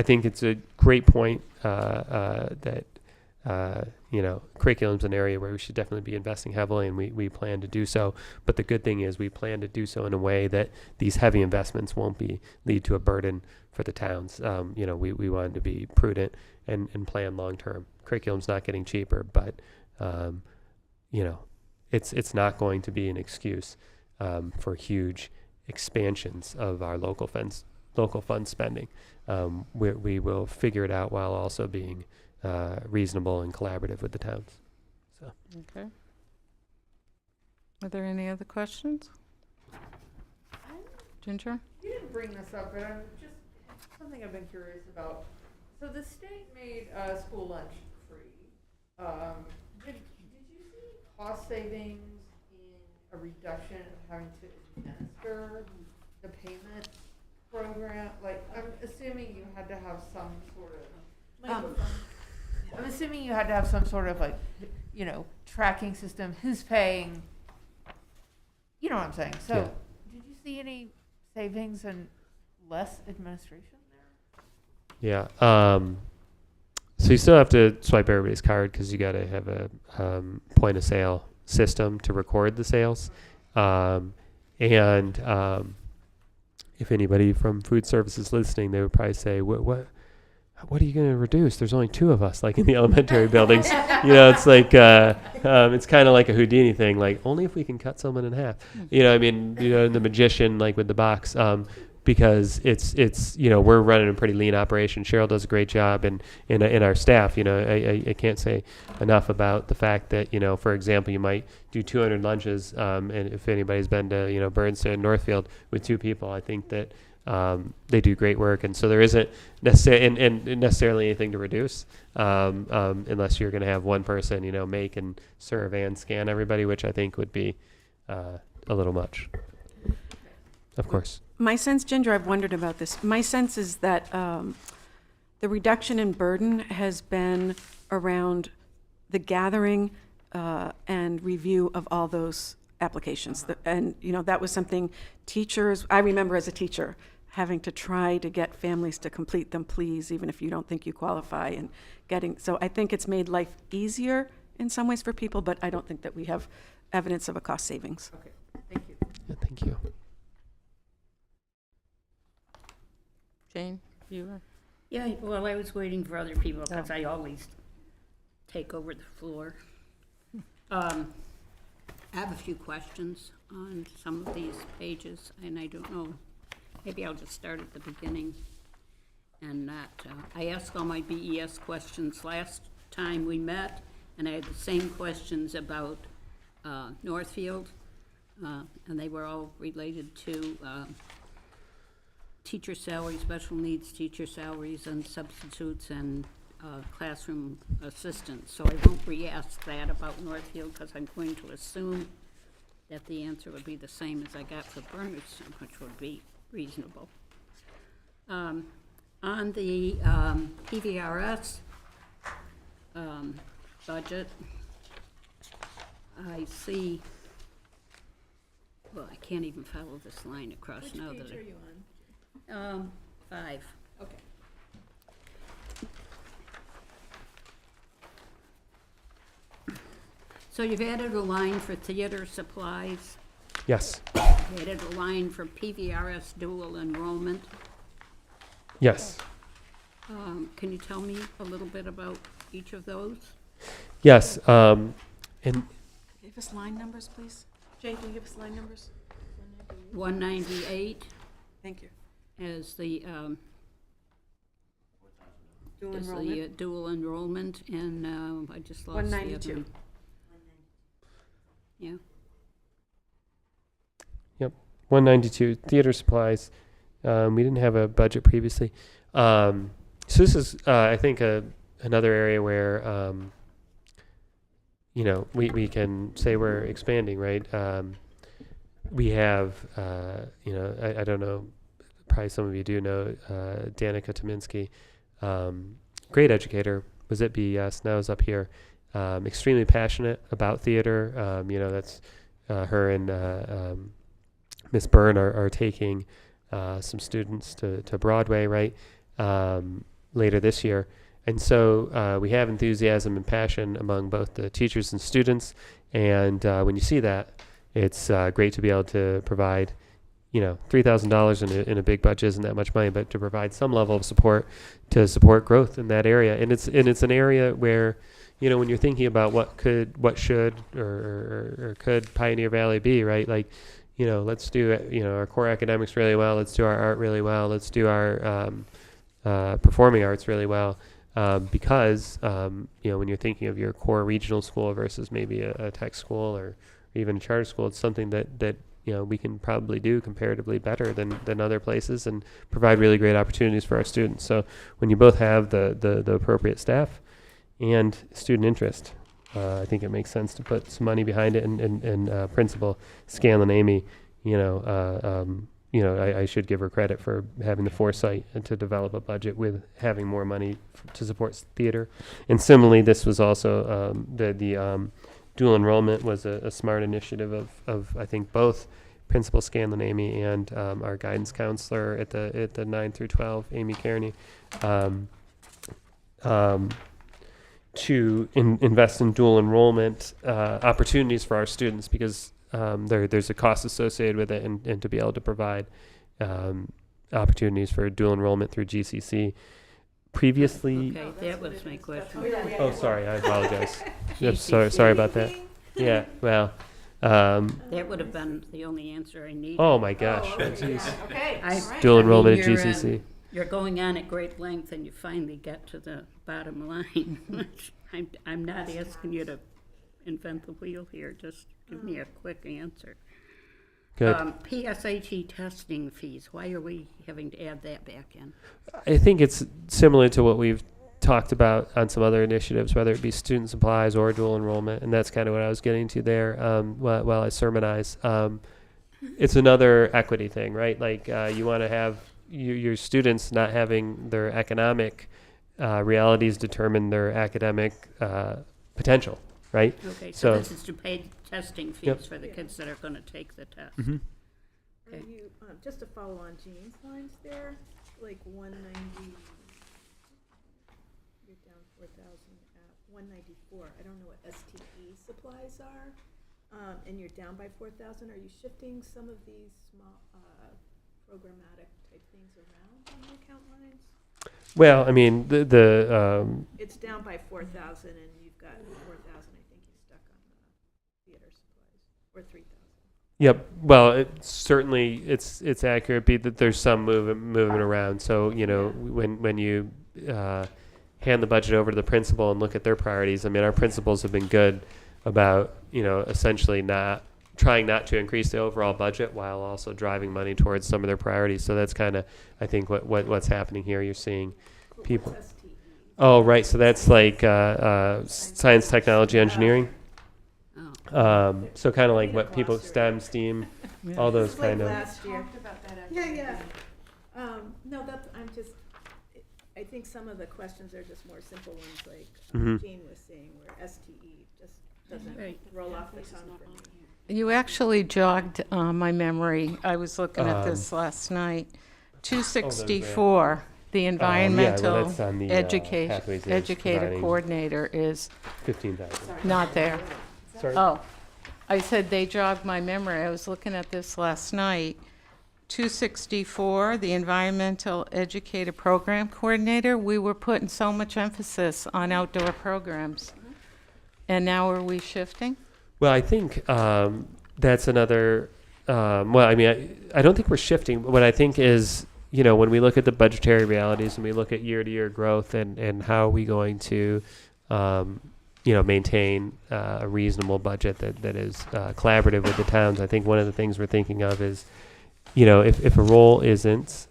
Speaker 3: think it's a great point that curriculum's an area where we should definitely be investing heavily, and we plan to do so. But the good thing is we plan to do so in a way that these heavy investments won't lead to a burden for the towns. We wanted to be prudent and plan long term. Curriculum's not getting cheaper, but it's not going to be an excuse for huge expansions of our local fund spending. We will figure it out while also being reasonable and collaborative with the towns. So
Speaker 1: Okay. Are there any other questions? Ginger?
Speaker 7: You didn't bring this up, but I'm just something I've been curious about. So the state made school lunch free. Did you see cost savings in a reduction of having to administer the payment program? Like, I'm assuming you had to have some sort of tracking system. Who's paying? You know what I'm saying? So,
Speaker 3: Yeah.
Speaker 7: did you see any savings and less administration there?
Speaker 3: yeah. So you still have to swipe everybody's card because you got to have a point of sale system to record the sales. And if anybody from food services listening, they would probably say, what are you going to reduce? There's only 2 of us, like in the elementary buildings. It's like, it's kind of like a Houdini thing, like only if we can cut someone in half. The magician, like with the box, because it's we're running a pretty lean operation. Cheryl does a great job, and in our staff, I can't say enough about the fact that, for example, you might do 200 lunches, and if anybody's been to, Bernardston-Northfield with 2 people, I think that they do great work, and so there isn't necessarily anything to reduce, unless you're going to have one person, make and serve and scan everybody, which I think would be a little much. Of course.
Speaker 2: My sense, Ginger, I've wondered about this. My sense is that the reduction in burden has been around the gathering and review of all those applications. And that was something teachers, I remember as a teacher, having to try to get families to complete them, please, even if you don't think you qualify, and so I think it's made life easier in some ways for people, but I don't think that we have evidence of a cost savings.
Speaker 7: Okay, thank you.
Speaker 3: Yeah, thank you.
Speaker 1: Jane, you were?
Speaker 5: Yeah, well, I was waiting for other people because I always take over the floor. I have a few questions on some of these pages, and I don't know, maybe I'll just start at the beginning. And that, I asked all my BES questions last time we met, and I had the same questions about Northfield, and they were all related to teacher salaries, special needs teacher salaries, and substitutes, and classroom assistants, so I won't re-ask that about Northfield, because I'm going to assume that the answer would be the same as I got for Bernardston, which would be reasonable. On the PVRS budget, I see, well, I can't even follow this line across
Speaker 6: Which
Speaker 5: now
Speaker 6: page
Speaker 5: that
Speaker 6: are you on?
Speaker 5: 5.
Speaker 6: Okay.
Speaker 5: So you've added a line for theater supplies,
Speaker 3: Yes.
Speaker 5: you've added a line for PVRS dual enrollment.
Speaker 3: Yes.
Speaker 5: Can you tell me a little bit about each of those?
Speaker 3: Yes. And
Speaker 2: Give us line numbers, please. Jane, can you give us line numbers?
Speaker 5: 198
Speaker 2: Thank you.
Speaker 5: as the,
Speaker 2: Dual
Speaker 5: is the
Speaker 2: enrollment.
Speaker 5: dual enrollment, and I just lost the other.
Speaker 2: 192.
Speaker 5: Yeah,
Speaker 3: 192 theater supplies. We didn't have a budget previously. So this is, I think, another area where, we can say we're expanding, right? We have, I don't know, probably some of you do know, Danica Tominski, great educator, was at BES, now is up here. Extremely passionate about theater. That's her and Miss Byrne are taking some students to Broadway, right, later this year. And so we have enthusiasm and passion among both the teachers and students. And when you see that, it's great to be able to provide, $3,000 in a big budget isn't that much money, but to provide some level of support to support growth in that area. And it's an area where, when you're thinking about what should or could Pioneer Valley be, right? Like, let's do our core academics really well. Let's do our art really well. Let's do our performing arts really well. Because when you're thinking of your core regional school versus maybe a tech school or even a charter school, it's something that we can probably do comparatively better than other places and provide really great opportunities for our students. So when you both have the appropriate staff and student interest, I think it makes sense to put some money behind it. And Principal Scanlon Amy, I should give her credit for having the foresight and to develop a budget with having more money to support theater. And similarly, this was also the dual enrollment was a smart initiative of I think both Principal Scanlon Amy and our guidance counselor at the 9 through 12, Amy Kearney, to invest in dual enrollment opportunities for our students because there's a cost associated with it, and to be able to provide opportunities for dual enrollment through GCC. Previously,
Speaker 5: okay, that was my question.
Speaker 3: oh sorry, I apologize. Yep, sorry about that. Yeah, well,
Speaker 5: That would have been the only answer I needed.
Speaker 3: oh my gosh,
Speaker 2: Okay,
Speaker 5: I-
Speaker 2: all right.
Speaker 3: dual
Speaker 5: I mean,
Speaker 3: enrollment at
Speaker 5: you're,
Speaker 3: GCC.
Speaker 5: You're going on at great length, and you finally get to the bottom line. I'm not asking you to invent the wheel here, just give me a quick answer.
Speaker 3: Good.
Speaker 5: PSHE testing fees, why are we having to add that back in?
Speaker 3: I think it's similar to what we've talked about on some other initiatives, whether it be student supplies or dual enrollment, and that's kind of what I was getting to there while I sermonize. It's another equity thing, right? Like you want to have your students not having their economic realities determine their academic potential, right?
Speaker 5: Okay,
Speaker 3: So-
Speaker 5: so this is to pay testing fees
Speaker 3: Yep.
Speaker 5: for the kids that are going to take the test.
Speaker 3: Mhm.
Speaker 6: Are you, just to follow on Jean's lines there, like 190, you're down 4,000 at 194. I don't know what STE supplies are, and you're down by 4,000. Are you shifting some of these small programmatic type things around on the account lines?
Speaker 3: Well, I mean, the
Speaker 6: It's down by 4,000, and you've got 4,000. I think you stuck on the theater supplies, or 3,000.
Speaker 3: Yep. Well, it's accurate. Be that there's some movement around. So when you hand the budget over to the principal and look at their priorities, I mean, our principals have been good about essentially trying not to increase the overall budget while also driving money towards some of their priorities. So that's kind of I think what's happening here. You're seeing people.
Speaker 6: What's STEs?
Speaker 3: Oh, right. So that's like science, technology, engineering.
Speaker 5: Oh.
Speaker 3: So kind of like what people, STEM, STEAM, all those
Speaker 6: This is like
Speaker 3: kind of.
Speaker 6: last year.
Speaker 7: Talked about that actually.
Speaker 6: Yeah. No, that's, I think some of the questions are just more simple ones, like
Speaker 3: Mhm.
Speaker 6: Jean was saying, where STE just doesn't
Speaker 5: Right.
Speaker 6: roll off the tongue for me.
Speaker 1: You actually jogged my memory. I was looking at this
Speaker 3: Um,
Speaker 1: last night. 264, the environmental
Speaker 3: that's on the,
Speaker 1: education
Speaker 3: Pathways is
Speaker 1: educator
Speaker 3: providing
Speaker 1: coordinator is
Speaker 3: 15,000.
Speaker 1: not there.
Speaker 3: Sorry.
Speaker 1: Oh, I said they jogged my memory. I was looking at this last night. 264, the environmental educator program coordinator. We were putting so much emphasis on outdoor programs. And now are we shifting?
Speaker 3: Well, I think that's another. Well, I mean, I don't think we're shifting. What I think is, when we look at the budgetary realities and we look at year-to-year growth and how are we going to, maintain a reasonable budget that is collaborative with the towns. I think one of the things we're thinking of is, if a role isn't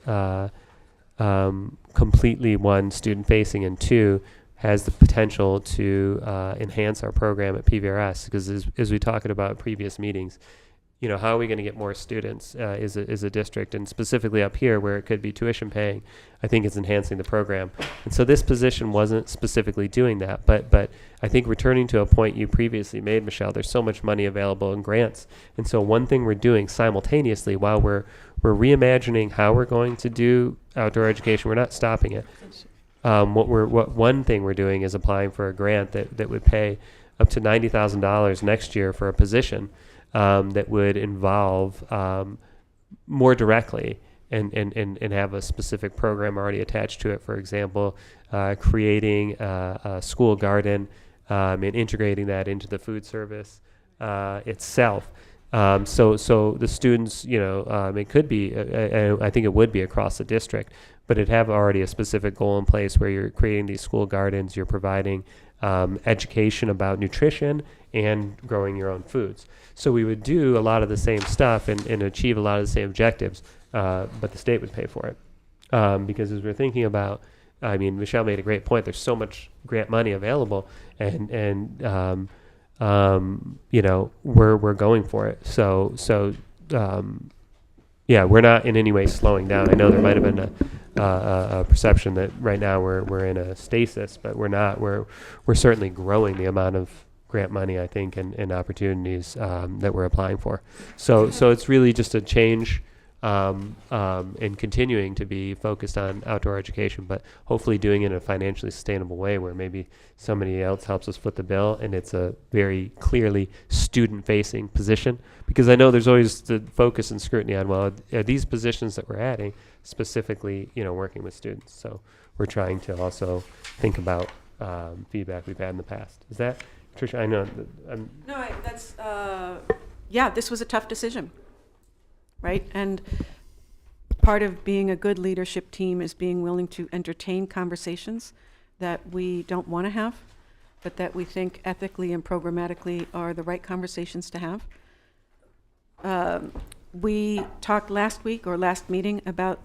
Speaker 3: completely, one, student-facing, and two, has the potential to enhance our program at PVRS, because as we talked about in previous meetings, how are we going to get more students is a district, and specifically up here where it could be tuition paying, I think it's enhancing the program. And so this position wasn't specifically doing that, but I think returning to a point you previously made, Michelle, there's so much money available in grants. And so one thing we're doing simultaneously while we're reimagining how we're going to do outdoor education, we're not stopping it. One thing we're doing is applying for a grant that would pay up to $90,000 next year for a position that would involve more directly and have a specific program already attached to it. For example, creating a school garden and integrating that into the food service itself. So the students, it could be, I think it would be across the district, but it'd have already a specific goal in place where you're creating these school gardens, you're providing education about nutrition and growing your own foods. So we would do a lot of the same stuff and achieve a lot of the same objectives, but the state would pay for it. Because as we're thinking about, Michelle made a great point, there's so much grant money available and we're going for it. So we're not in any way slowing down. I know there might have been a perception that right now we're in a stasis, but we're not. We're certainly growing the amount of grant money, I think, and opportunities that we're applying for. So it's really just a change and continuing to be focused on outdoor education, but hopefully doing it in a financially sustainable way where maybe somebody else helps us foot the bill and it's a very clearly student-facing position. Because I know there's always the focus and scrutiny on, well, are these positions that we're adding specifically, working with students? So we're trying to also think about feedback we've had in the past. Is that, Tricia, I know.
Speaker 2: This was a tough decision, right? And part of being a good leadership team is being willing to entertain conversations that we don't want to have, but that we think ethically and programmatically are the right conversations to have. We talked last week or last meeting about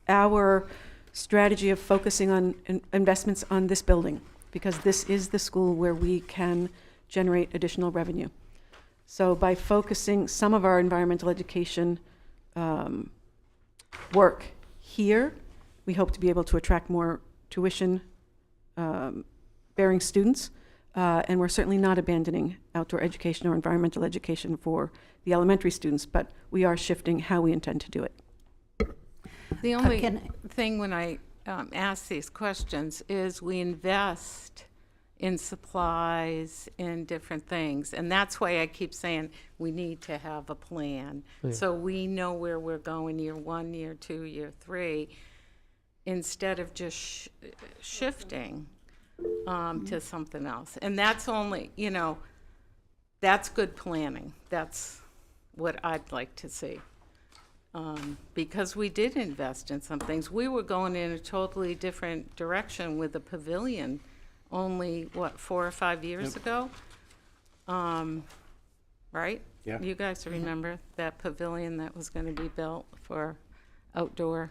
Speaker 2: our strategy of focusing on investments on this building, because this is the school where we can generate additional revenue. So by focusing some of our environmental education work here, we hope to be able to attract more tuition bearing students, and we're certainly not abandoning outdoor education or environmental education for the elementary students, but we are shifting how we intend to do it.
Speaker 1: The only thing when I ask these questions is we invest in supplies, in different things. And that's why I keep saying we need to have a plan. Yeah. So we know where we're going year 1, year 2, year 3, instead of just shifting to something else. And that's only, that's good planning. That's what I'd like to see. Because we did invest in some things. We were going in a totally different direction with the pavilion only, 4 or 5 years ago? Right?
Speaker 8: Yeah.
Speaker 1: You guys remember that pavilion that was going to be built for outdoor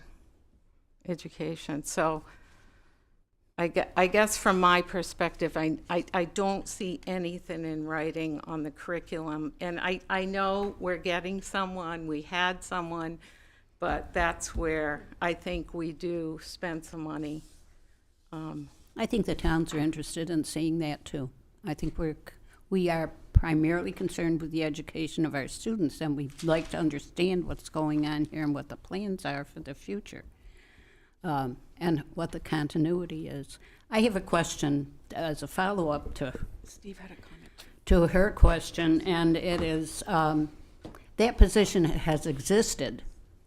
Speaker 1: education. So I guess from my perspective, I don't see anything in writing on the curriculum. And I know we're getting someone, we had someone, but that's where I think we do spend some money.
Speaker 5: I think the towns are interested in seeing that too. I think we are primarily concerned with the education of our students, and we'd like to understand what's going on here and what the plans are for the future, and what the continuity is. I have a question as a follow-up to
Speaker 2: Steve had a comment.
Speaker 5: to her question, and it is, that position has existed,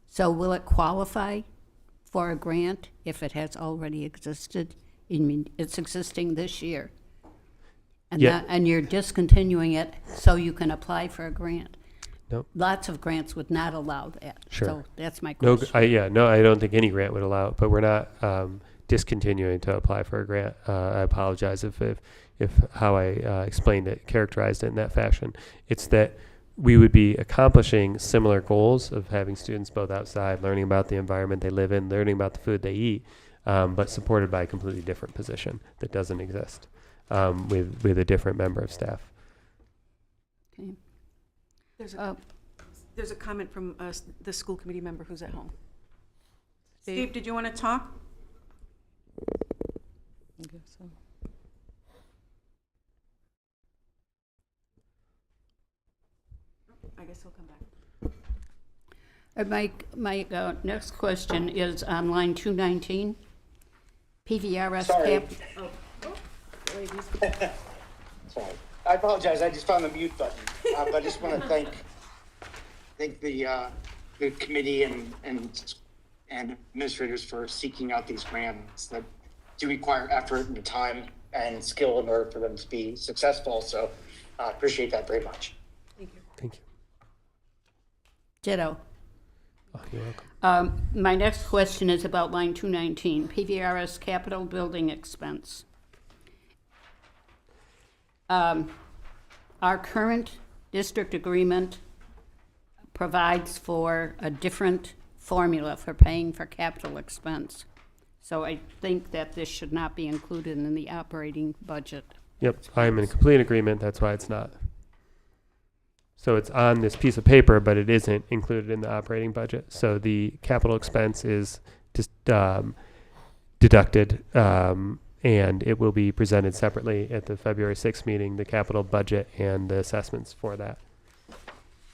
Speaker 5: so will it qualify for a grant if it has already existed? I mean, it's existing this year. And
Speaker 3: Yeah.
Speaker 5: and you're discontinuing it so you can apply for a grant.
Speaker 3: Nope.
Speaker 5: Lots of grants would not allow that.
Speaker 3: Sure.
Speaker 5: So that's my
Speaker 3: No,
Speaker 5: question.
Speaker 3: I don't think any grant would allow it, but we're not discontinuing to apply for a grant. I apologize if how I explained it, characterized it in that fashion. It's that we would be accomplishing similar goals of having students both outside, learning about the environment they live in, learning about the food they eat, but supported by a completely different position that doesn't exist with a different member of staff.
Speaker 5: Okay.
Speaker 2: There's a comment from the school committee member who's at home.
Speaker 1: Steve?
Speaker 2: Steve, did you want to talk?
Speaker 1: I guess so.
Speaker 2: I guess he'll come back.
Speaker 5: My next question is on line 219, PVRS
Speaker 4: Sorry.
Speaker 5: cap.
Speaker 4: Sorry. I apologize. I just found the mute button. But I just want to thank the committee and administrators for seeking out these grants that do require effort and time and skill in order for them to be successful. So I appreciate that very much.
Speaker 3: Thank you.
Speaker 5: Ditto.
Speaker 3: Oh, you're welcome.
Speaker 5: My next question is about line 219, PVRS capital building expense. Our current district agreement provides for a different formula for paying for capital expense. So I think that this should not be included in the operating budget.
Speaker 3: Yep, I'm in complete agreement. That's why it's not. So it's on this piece of paper, but it isn't included in the operating budget. So the capital expense is just deducted, and it will be presented separately at the February 6th meeting, the capital budget and the assessments for that.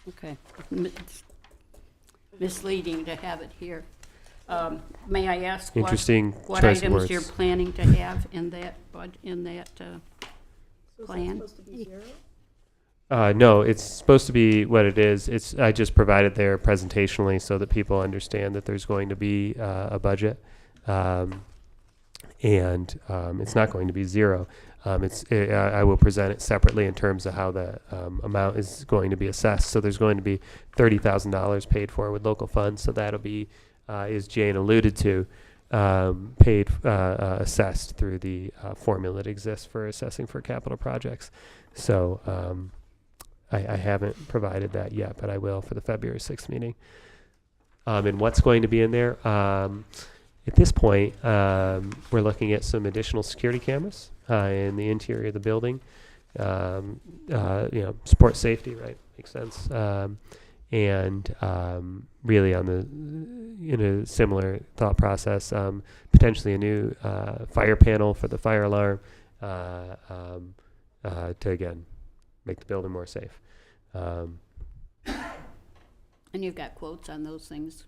Speaker 5: Okay. It's misleading to have it here. May I ask
Speaker 3: Interesting
Speaker 5: what
Speaker 3: choice of
Speaker 5: items
Speaker 3: words.
Speaker 5: you're planning to have in that
Speaker 6: So is
Speaker 5: plan?
Speaker 6: that supposed to be zero?
Speaker 3: No, it's supposed to be what it is. I just provided there presentationally so that people understand that there's going to be a budget, and it's not going to be zero. I will present it separately in terms of how the amount is going to be assessed. So there's going to be $30,000 paid for with local funds. So that'll be, as Jane alluded to, assessed through the formula that exists for assessing for capital projects. So I haven't provided that yet, but I will for the February 6th meeting. And what's going to be in there? At this point, we're looking at some additional security cameras in the interior of the building. Support safety, right? Makes sense. And really in a similar thought process, potentially a new fire panel for the fire alarm to, again, make the building more safe.
Speaker 5: And you've got quotes on those things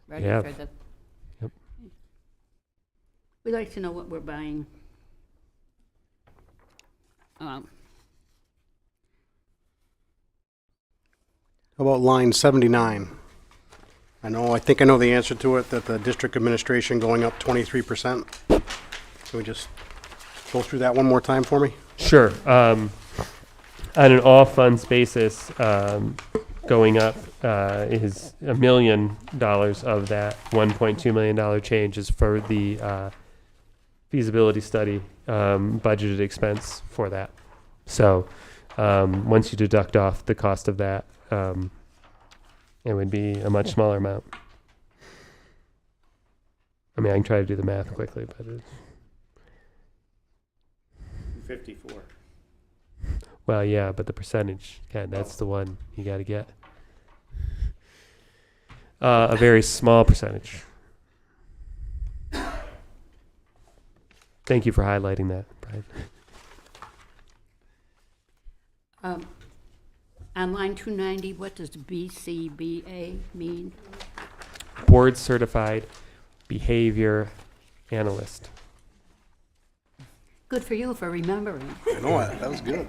Speaker 5: ready
Speaker 3: Yeah.
Speaker 5: for the...
Speaker 3: Yep.
Speaker 5: We'd like to know what we're buying.
Speaker 8: How about line 79? I think I know the answer to it, that the district administration going up 23%. Can we just go through that one more time for me?
Speaker 3: Sure. On an all funds basis, going up is $1 million of that $1.2 million change is for the feasibility study budgeted expense for that. So once you deduct off the cost of that, it would be a much smaller amount. I mean, I can try to do the math quickly, but
Speaker 9: 54.
Speaker 3: Well, yeah, but the percentage, again, that's the one you got to get. A very small percentage. Thank you for highlighting that, Brian.
Speaker 5: On line 290, what does BCBA mean?
Speaker 3: Board certified behavior analyst.
Speaker 5: Good for you for remembering.
Speaker 8: I know, that was good.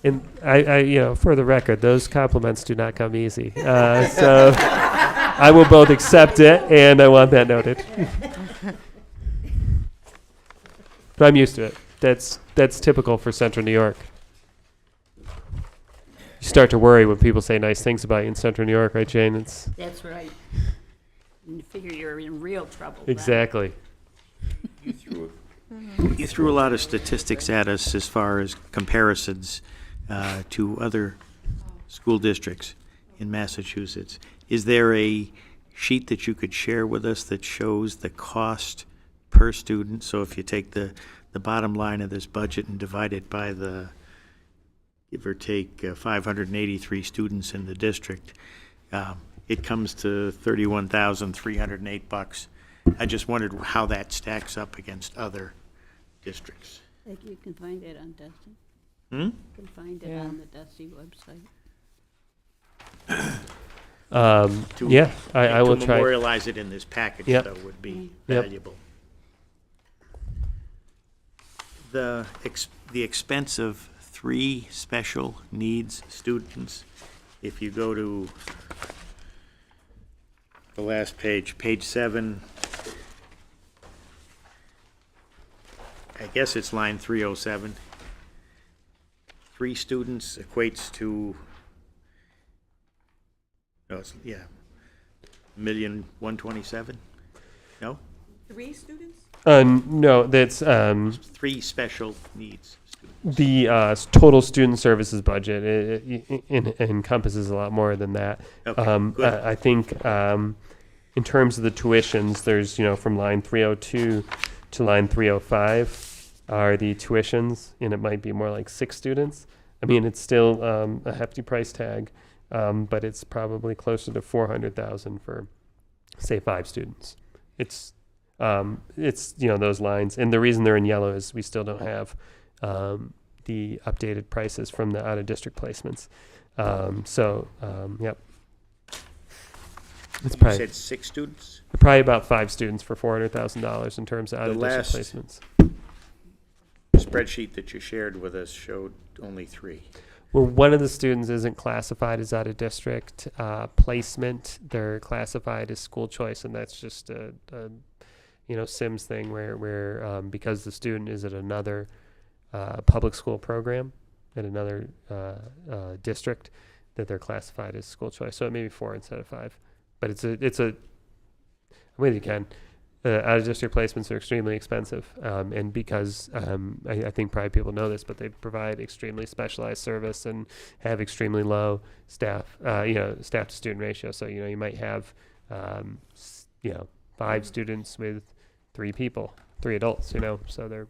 Speaker 3: And I, for the record, those compliments do not come easy. So I will both accept it and I want that noted. But I'm used to it. That's typical for Central New York. You start to worry when people say nice things about you in Central New York, right, Jane?
Speaker 5: That's right. And you figure you're in real trouble. then.
Speaker 3: Exactly.
Speaker 9: You threw a lot of statistics at us as far as comparisons to other school districts in Massachusetts. Is there a sheet that you could share with us that shows the cost per student? So if you take the bottom line of this budget and divide it by the, give or take, 583 students in the district, it comes to $31,308. I just wondered how that stacks up against other districts.
Speaker 5: Like you can find it on Dusty.
Speaker 9: Hmm?
Speaker 5: You can find it
Speaker 1: Yeah.
Speaker 5: on the Dusty website.
Speaker 3: Yeah, I will
Speaker 9: To
Speaker 3: try.
Speaker 9: memorialize it in this package,
Speaker 3: Yep.
Speaker 9: though, would be
Speaker 3: Yep.
Speaker 9: valuable. The expense of 3 special needs students, if you go to the last page, page 7, I guess it's line 307. 3 students equates to, no, it's, yeah, 1,127,000? No?
Speaker 2: 3 students?
Speaker 3: No, that's
Speaker 9: 3 special needs students.
Speaker 3: the total student services budget. It encompasses a lot more than that.
Speaker 9: Okay, good.
Speaker 3: I think in terms of the tuitions, there's, from line 302 to line 305 are the tuitions, and it might be more like 6 students. I mean, it's still a hefty price tag, but it's probably closer to 400,000 for, say, 5 students. It's those lines, and the reason they're in yellow is we still don't have the updated prices from the out-of-district placements. Yep. It's
Speaker 9: You
Speaker 3: probably
Speaker 9: said 6 students?
Speaker 3: about 5 students for $400,000 in terms of out-of-district
Speaker 9: last-
Speaker 3: placements.
Speaker 9: Spreadsheet that you shared with us showed only 3.
Speaker 3: Well, one of the students isn't classified as out-of-district placement. They're classified as school choice, and that's just a Sims thing where because the student is at another public school program at another district, that they're classified as school choice. So it may be 4 instead of 5, but it's a. I mean, again, out-of-district placements are extremely expensive, and because I think probably people know this, but they provide extremely specialized service and have extremely low staff to student ratio. So you might have 5 students with 3 people, 3 adults. So they're.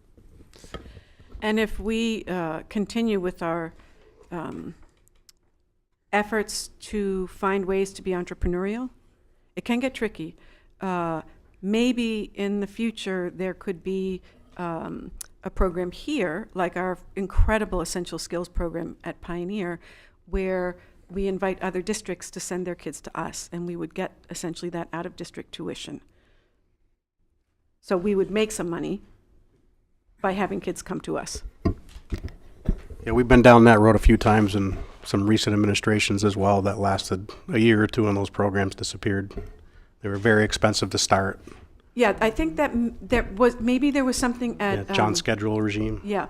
Speaker 2: And if we continue with our efforts to find ways to be entrepreneurial, it can get tricky. Maybe in the future there could be a program here, like our incredible essential skills program at Pioneer, where we invite other districts to send their kids to us, and we would get essentially that out-of-district tuition. So we would make some money by having kids come to us.
Speaker 8: Yeah, we've been down that road a few times in some recent administrations as well that lasted a year or two and those programs disappeared. They were very expensive to start.
Speaker 2: Yeah, I think that there was something at
Speaker 8: John schedule regime.
Speaker 2: Yeah,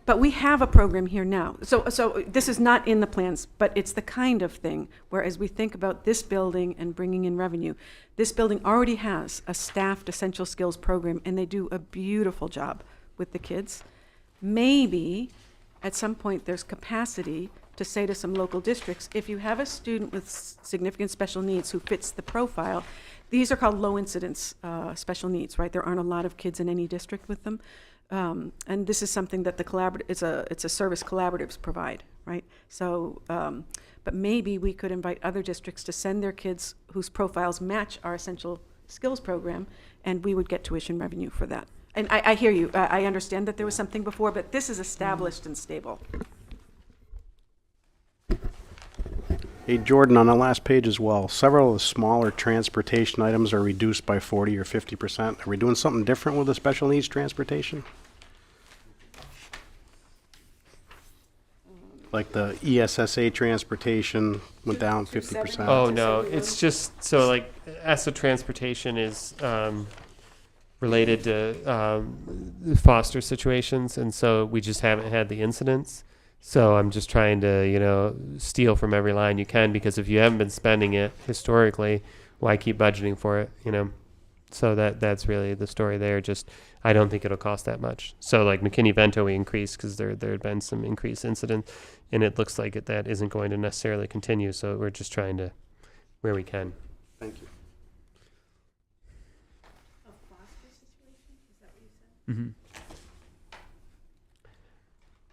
Speaker 2: but we have a program here now. So this is not in the plans, but it's the kind of thing where, as we think about this building and bringing in revenue, this building already has a staffed essential skills program, and they do a beautiful job with the kids. Maybe at some point there's capacity to say to some local districts, if you have a student with significant special needs who fits the profile, these are called low incidence special needs, right? There aren't a lot of kids in any district with them. And this is something that the it's a service collaboratives provide, right? So, but maybe we could invite other districts to send their kids whose profiles match our essential skills program, and we would get tuition revenue for that. And I hear you. I understand that there was something before, but this is established and stable.
Speaker 8: Hey, Jordan, on the last page as well, several of the smaller transportation items are reduced by 40 or 50%. Are we doing something different with the special needs transportation? Like the ESSA transportation went down 50%.
Speaker 3: Oh, no, it's just, so like, ESSA transportation is related to foster situations, and so we just haven't had the incidents. So I'm just trying to, steal from every line you can, because if you haven't been spending it historically, why keep budgeting for it, So that's really the story there. Just, I don't think it'll cost that much. So like McKinney-Vento, we increased because there had been some increased incidents, and it looks like that isn't going to necessarily continue. So we're just trying to, where we can.
Speaker 8: Thank you.
Speaker 6: A foster situation, is that what you said?
Speaker 3: Mm-hmm.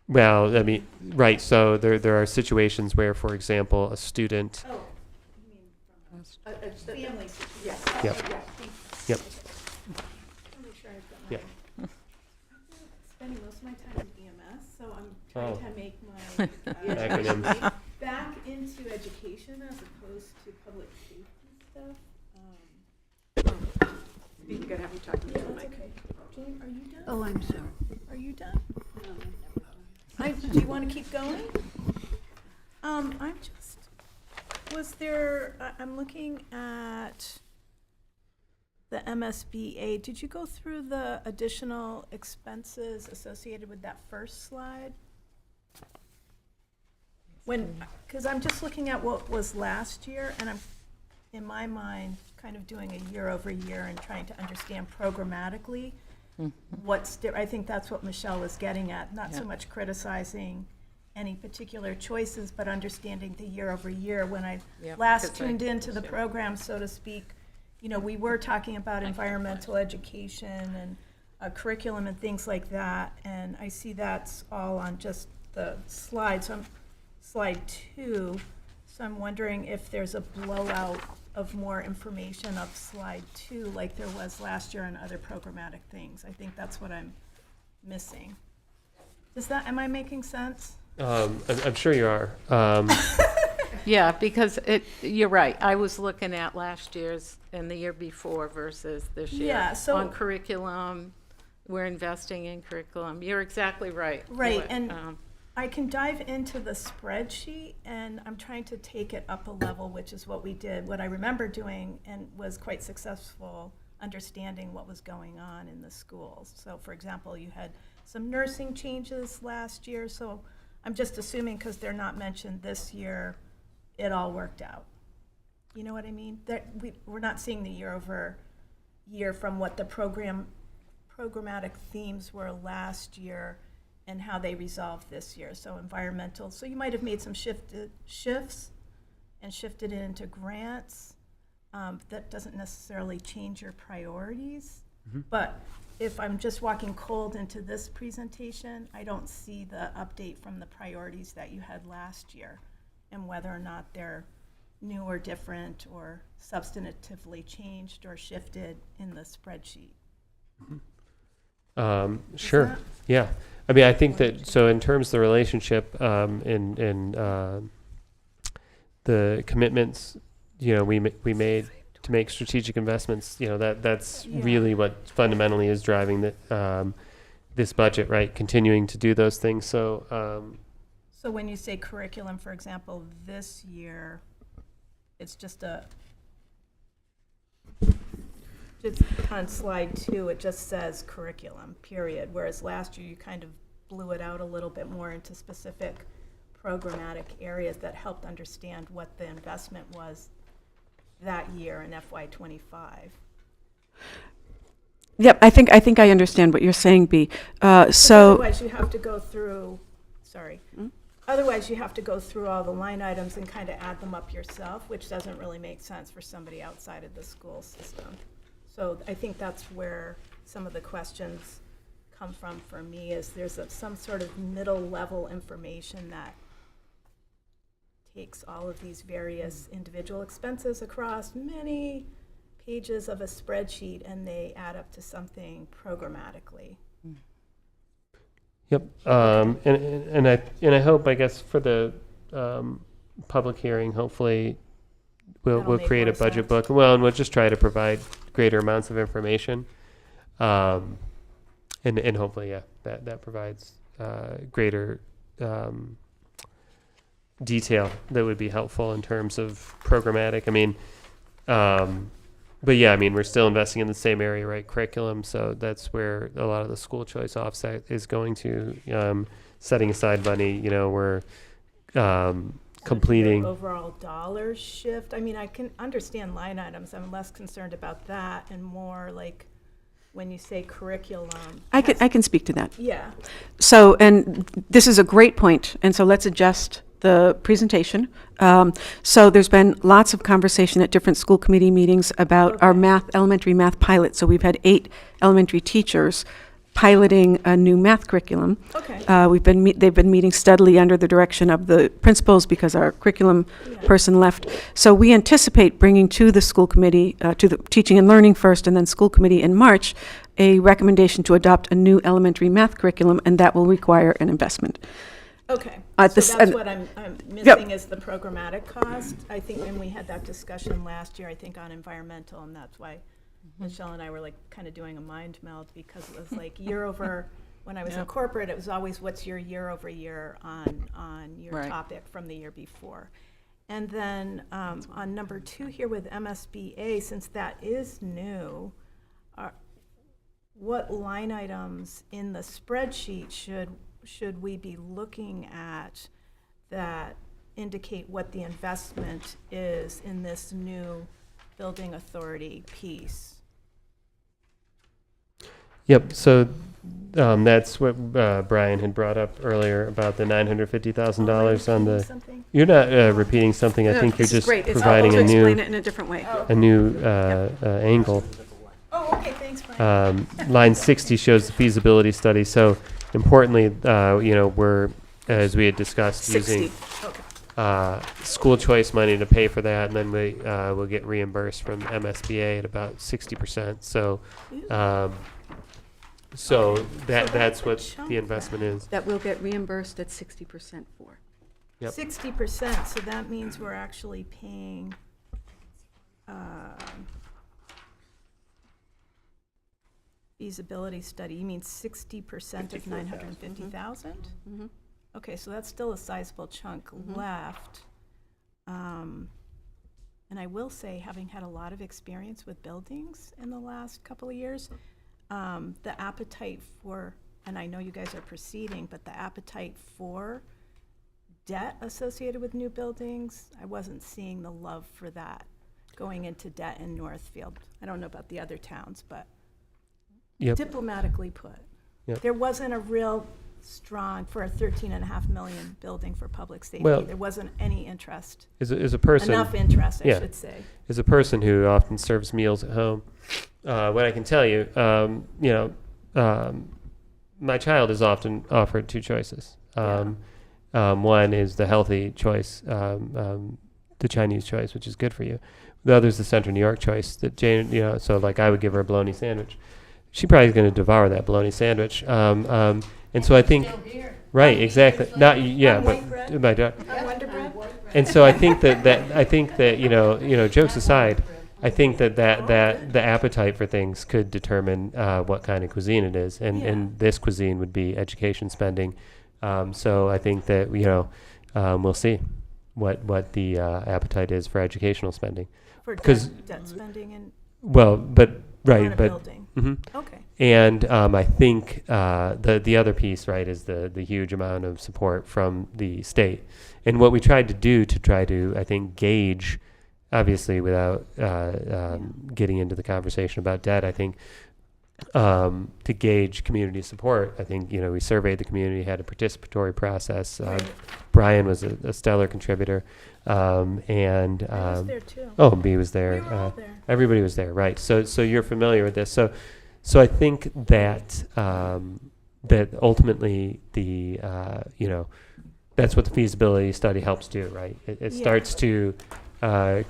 Speaker 3: Well, I mean, right. So there are situations where, for example, a student.
Speaker 6: Oh, you mean from a family situation? Yes.
Speaker 3: Yep. Yep.
Speaker 6: I'll make sure I've got
Speaker 3: Yeah.
Speaker 6: I'm spending most of my time in EMS, so I'm trying
Speaker 3: Oh.
Speaker 6: to make my
Speaker 3: Acronyms.
Speaker 6: back into education as opposed to public safety stuff.
Speaker 2: Be good to have you talking to the
Speaker 6: That's
Speaker 2: mic.
Speaker 6: okay. Jane, are you done?
Speaker 5: Oh, I'm sorry.
Speaker 6: Are you done? Do you want to keep going? I'm looking at the MSBA. Did you go through the additional expenses associated with that first slide? Because I'm just looking at what was last year, and I'm, in my mind, kind of doing a year over year and trying to understand programmatically I think that's what Michelle was getting at, not so much criticizing any particular choices, but understanding the year over year. When I last tuned into the program, so to speak, we were talking about environmental education and curriculum and things like that, and I see that's all on just the slide. So slide 2. So I'm wondering if there's a blowout of more information of slide 2, like there was last year on other programmatic things. I think that's what I'm missing. Am I making sense?
Speaker 3: I'm sure you are.
Speaker 1: Yeah, because you're right. I was looking at last year's and the year before versus this year.
Speaker 6: Yeah, so-
Speaker 1: on curriculum, we're investing in curriculum. You're exactly right.
Speaker 6: Right, and I can dive into the spreadsheet, and I'm trying to take it up a level, which is what we did, what I remember doing, and was quite successful understanding what was going on in the schools. So, for example, you had some nursing changes last year, so I'm just assuming because they're not mentioned this year, it all worked out. You know what I mean? We're not seeing the year over year from what the programmatic themes were last year and how they resolved this year. So environmental, so you might have made some shifts and shifted it into grants. That doesn't necessarily change your priorities. But if I'm just walking cold into this presentation, I don't see the update from the priorities that you had last year and whether or not they're new or different or substantively changed or shifted in the spreadsheet.
Speaker 3: Sure. Yeah. I mean, I think that, so in terms of the relationship, in the commitments, we made to make strategic investments, that's really what fundamentally is driving this budget, right? Continuing to do those things. So,
Speaker 6: So when you say curriculum, for example, this year, it's just on slide 2, it just says curriculum, period. Whereas last year, you kind of blew it out a little bit more into specific programmatic areas that helped understand what the investment was that year in FY25.
Speaker 2: Yep, I think I understand what you're saying, B. So
Speaker 6: Otherwise, you have to go through, Otherwise, you have to go through all the line items and kind of add them up yourself, which doesn't really make sense for somebody outside of the school system. So I think that's where some of the questions come from for me is there's some sort of middle level information that takes all of these various individual expenses across many pages of a spreadsheet and they add up to something programmatically.
Speaker 3: Yep. And I hope, I guess, for the public hearing, hopefully
Speaker 6: That'll
Speaker 3: we'll
Speaker 6: make
Speaker 3: create a
Speaker 6: more
Speaker 3: budget
Speaker 6: sense.
Speaker 3: book. Well, and we'll just try to provide greater amounts of information. And hopefully, yeah, that provides greater detail that would be helpful in terms of programmatic. I mean, but yeah, I mean, we're still investing in the same area, right? Curriculum. So that's where a lot of the school choice offset is going to, setting aside money. You know, we're completing.
Speaker 6: The overall dollar shift. I mean, I can understand line items. I'm less concerned about that and more like when you say curriculum.
Speaker 2: I can speak to that.
Speaker 6: Yeah.
Speaker 2: So, and this is a great point, and so let's adjust the presentation. So there's been lots of conversation at different school committee meetings about our elementary math pilot. So we've had 8 elementary teachers piloting a new math curriculum.
Speaker 6: Okay.
Speaker 2: They've been meeting steadily under the direction of the principals because our curriculum person left. So we anticipate bringing to the school committee, to the teaching and learning first, and then school committee in March, a recommendation to adopt a new elementary math curriculum, and that will require an investment.
Speaker 6: Okay,
Speaker 2: At
Speaker 6: so
Speaker 2: this-
Speaker 6: that's
Speaker 2: and-
Speaker 6: what I'm missing is the programmatic cost. I think when we had that discussion last year, I think on environmental, and that's why Michelle and I were like kind of doing a mind meld because it was like year over, when I was in corporate, it was always what's your year over year on your
Speaker 1: Right.
Speaker 6: topic from the year before. And then on number 2 here with MSBA, since that is new, what line items in the spreadsheet should we be looking at that indicate what the investment is in this new building authority piece?
Speaker 3: Yep. So that's what Brian had brought up earlier about the $950,000 on the.
Speaker 6: Something?
Speaker 3: You're not repeating something. I think you're
Speaker 2: This is
Speaker 3: just
Speaker 2: great. It's
Speaker 3: providing
Speaker 2: helpful
Speaker 3: a
Speaker 2: to explain
Speaker 3: new
Speaker 2: it in a different way.
Speaker 3: angle.
Speaker 6: Oh, okay, thanks, Brian.
Speaker 3: Line 60 shows the feasibility study. So importantly, we're, as we had discussed,
Speaker 2: 60.
Speaker 3: using
Speaker 6: Okay.
Speaker 3: school choice money to pay for that, and then we will get reimbursed from MSBA at about 60%. So, that's what
Speaker 6: chunk
Speaker 3: the investment is.
Speaker 2: That will get reimbursed at 60% for.
Speaker 3: Yep.
Speaker 6: 60%, so that means we're actually paying, feasibility study, you mean 60% of 950,000?
Speaker 2: Mhm.
Speaker 6: Okay, so that's still a sizable chunk left. And I will say, having had a lot of experience with buildings in the last couple of years, the appetite for, and I know you guys are proceeding, but the appetite for debt associated with new buildings, I wasn't seeing the love for that going into debt in Northfield. I don't know about the other towns, but
Speaker 3: Yep.
Speaker 6: diplomatically put.
Speaker 3: Yep.
Speaker 6: There wasn't a real strong, for a 13.5 million building for public safety,
Speaker 3: Well-
Speaker 6: there wasn't any interest,
Speaker 3: As a person,
Speaker 6: enough interest, I
Speaker 3: yeah.
Speaker 6: should say.
Speaker 3: as a person who often serves meals at home, what I can tell you, my child is often offered 2 choices. One is the healthy choice, the Chinese choice, which is good for you. The other is the Central New York choice that Jane, so like I would give her a bologna sandwich. She's probably going to devour that bologna sandwich. And so I think, right, exactly. Not, yeah,
Speaker 6: white bread?
Speaker 3: but my daughter.
Speaker 6: Wonder Bread?
Speaker 3: And so I think that jokes aside, I think that the appetite for things could determine what kind of cuisine it is, and this cuisine would be education spending. So I think that we'll see what the appetite is for educational spending.
Speaker 6: For
Speaker 3: Because-
Speaker 6: debt spending and
Speaker 3: Well, but
Speaker 6: on
Speaker 3: right,
Speaker 6: a
Speaker 3: but
Speaker 6: building.
Speaker 3: mhm.
Speaker 6: Okay.
Speaker 3: And I think the other piece, right, is the huge amount of support from the state. And what we tried to do I think, gauge, obviously without getting into the conversation about debt, I think to gauge community support, I think, we surveyed the community, had a participatory process. Brian was a stellar contributor. And
Speaker 6: I was there too.
Speaker 3: oh, B was there.
Speaker 6: We were all there.
Speaker 3: Everybody was there, right? So you're familiar with this. So So I think that that ultimately that's what the feasibility study helps do, right? It starts to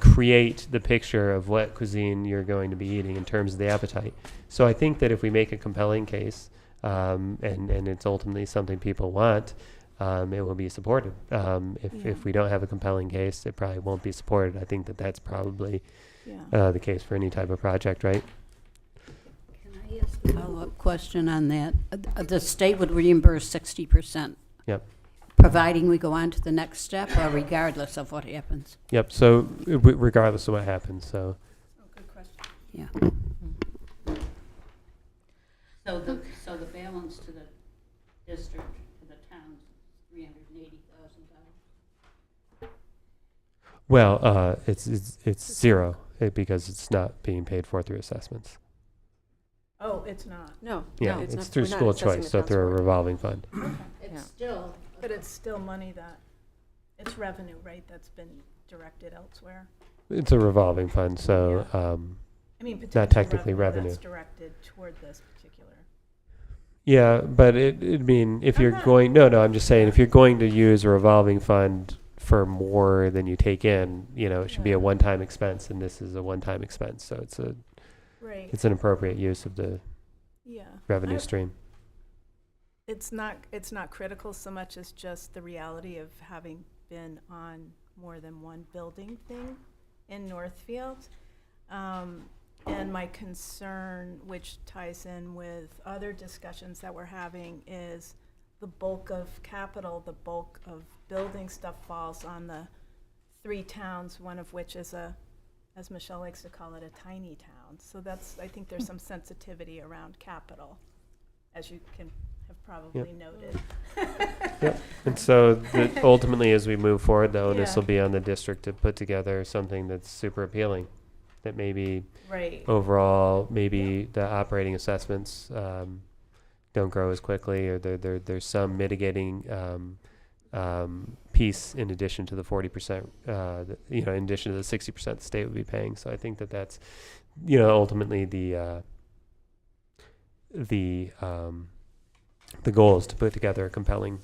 Speaker 3: create the picture of what cuisine you're going to be eating in terms of the appetite. So I think that if we make a compelling case, and it's ultimately something people want, it will be supported. If we don't have a compelling case, it probably won't be supported. I think that that's probably the case for any type of project, right?
Speaker 5: Can I ask a follow-up question on that? The state would reimburse 60%.
Speaker 3: Yep.
Speaker 5: Providing we go on to the next step, or regardless of what happens?
Speaker 3: Yep. So regardless of what happens, so.
Speaker 6: Oh, good question.
Speaker 5: Yeah. So the balance to the district, to the town's $380,000.
Speaker 3: Well, it's zero because it's not being paid for through assessments.
Speaker 6: Oh, it's not.
Speaker 2: No.
Speaker 3: Yeah,
Speaker 2: no,
Speaker 3: it's
Speaker 2: not-
Speaker 3: through
Speaker 2: we're not
Speaker 3: school
Speaker 2: assessing
Speaker 3: choice,
Speaker 2: the
Speaker 3: so
Speaker 2: towns
Speaker 3: through a
Speaker 2: for it.
Speaker 3: revolving fund.
Speaker 5: It's
Speaker 2: Yeah.
Speaker 5: still.
Speaker 6: But it's still money that, it's revenue, right, that's been directed elsewhere?
Speaker 3: It's a revolving fund, so
Speaker 6: I mean,
Speaker 3: not
Speaker 6: potential
Speaker 3: technically
Speaker 6: revenue
Speaker 3: revenue.
Speaker 6: that's directed toward this particular.
Speaker 3: Yeah, but I mean, if
Speaker 6: I'm
Speaker 3: you're
Speaker 6: not-
Speaker 3: going, no, I'm just saying, if you're going to use a revolving fund for more than you take in, it should be a
Speaker 6: Yeah.
Speaker 3: one-time expense, and this is a one-time expense, so
Speaker 6: Right,
Speaker 3: it's an appropriate use of the
Speaker 6: yeah.
Speaker 3: revenue
Speaker 6: I-
Speaker 3: stream.
Speaker 6: It's not critical so much as just the reality of having been on more than one building thing in Northfield. And my concern, which ties in with other discussions that we're having, is the bulk of capital, the bulk of building stuff falls on the 3 towns, one of which is as Michelle likes to call it, a tiny town. So I think there's some sensitivity around capital, as you can have probably noted.
Speaker 3: Yep. And so ultimately, as we move forward, though, this
Speaker 6: Yeah.
Speaker 3: will be on the district to put together something that's super appealing, that maybe
Speaker 6: Right.
Speaker 3: overall, maybe the operating assessments don't grow as quickly, or there's some mitigating piece in addition to the 40%, in addition to the 60% the state would be paying. So I think that's, ultimately the goal is to put together a compelling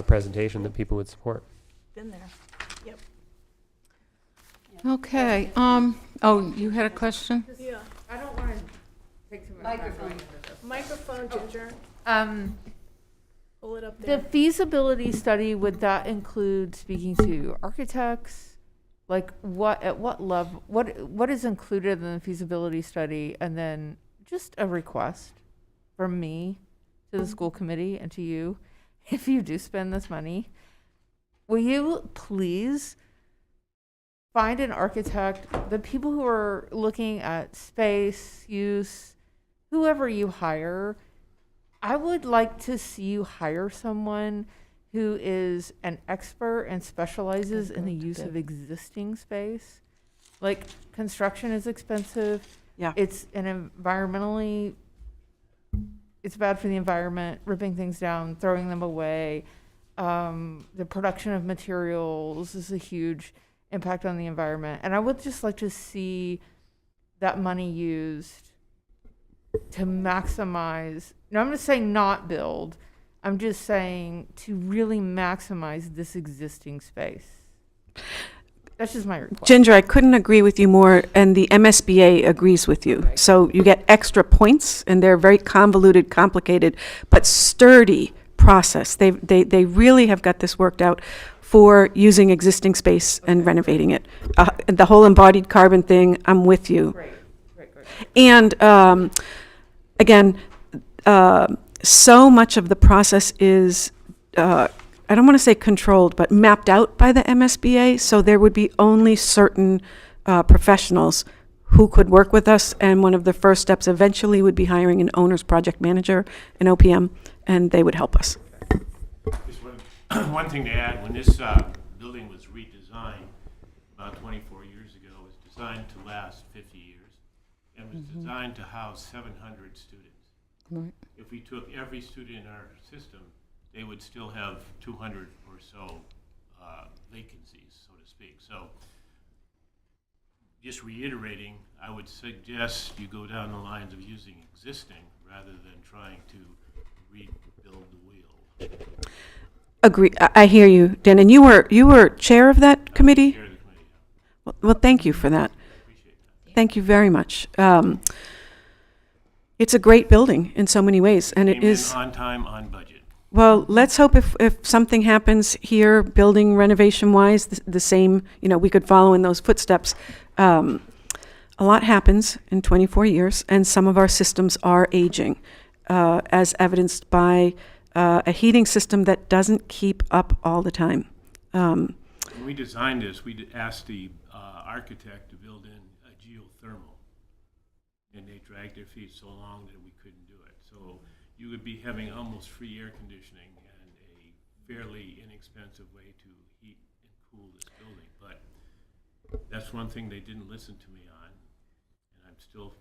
Speaker 3: presentation that people would support.
Speaker 6: Been there. Yep.
Speaker 1: Okay, you had a question?
Speaker 6: Yeah.
Speaker 7: I don't want to take too much time
Speaker 5: Microphone.
Speaker 7: going into this.
Speaker 6: Microphone, Ginger. Pull it up
Speaker 10: The
Speaker 6: there.
Speaker 10: feasibility study, would that include speaking to architects? Like at what level, what is included in the feasibility study? And then just a request from me to the school committee and to you, if you do spend this money, will you please find an architect, the people who are looking at space, use, whoever you hire, I would like to see you hire someone who is an expert and specializes in the use of existing space. Like, construction is expensive.
Speaker 2: Yeah.
Speaker 10: It's it's bad for the environment, ripping things down, throwing them away. The production of materials is a huge impact on the environment. And I would just like to see that money used to maximize, no, I'm going to say not build, I'm just saying to really maximize this existing space. That's just my request.
Speaker 2: Ginger, I couldn't agree with you more, and the MSBA agrees with you.
Speaker 10: Okay.
Speaker 2: So you get extra points, and they're very convoluted, complicated, but sturdy process. They really have got this worked out for using existing space and renovating it. The whole embodied carbon thing, I'm with you.
Speaker 10: Great.
Speaker 2: And again, so much of the process is, I don't want to say controlled, but mapped out by the MSBA. So there would be only certain professionals who could work with us. And one of the first steps eventually would be hiring an owner's project manager, an OPM, and they would help us.
Speaker 11: Just one thing to add, when this building was redesigned about 24 years ago, it was designed to last 50 years and was designed to house 700 students.
Speaker 1: Right.
Speaker 11: If we took every student in our system, they would still have 200 or so vacancies, so to speak. So just reiterating, I would suggest you go down the lines of using existing rather than trying to rebuild the wheel.
Speaker 2: Agree. I hear you, Dan. And you were chair of that committee?
Speaker 11: Chair of the committee,
Speaker 2: Well, thank you for that.
Speaker 11: appreciate that.
Speaker 2: Thank you very much. It's a great building in so many ways, and it
Speaker 11: Came in
Speaker 2: is.
Speaker 11: on time, on budget.
Speaker 2: Well, let's hope if something happens here, building renovation-wise, the same, we could follow in those footsteps. A lot happens in 24 years, and some of our systems are aging, as evidenced by a heating system that doesn't keep up all the time.
Speaker 11: When we designed this, we asked the architect to build in a geothermal, and they dragged their feet so long that we couldn't do it. So you would be having almost free air conditioning and a fairly inexpensive way to heat and cool this building. But that's one thing they didn't listen to me on, and I'm still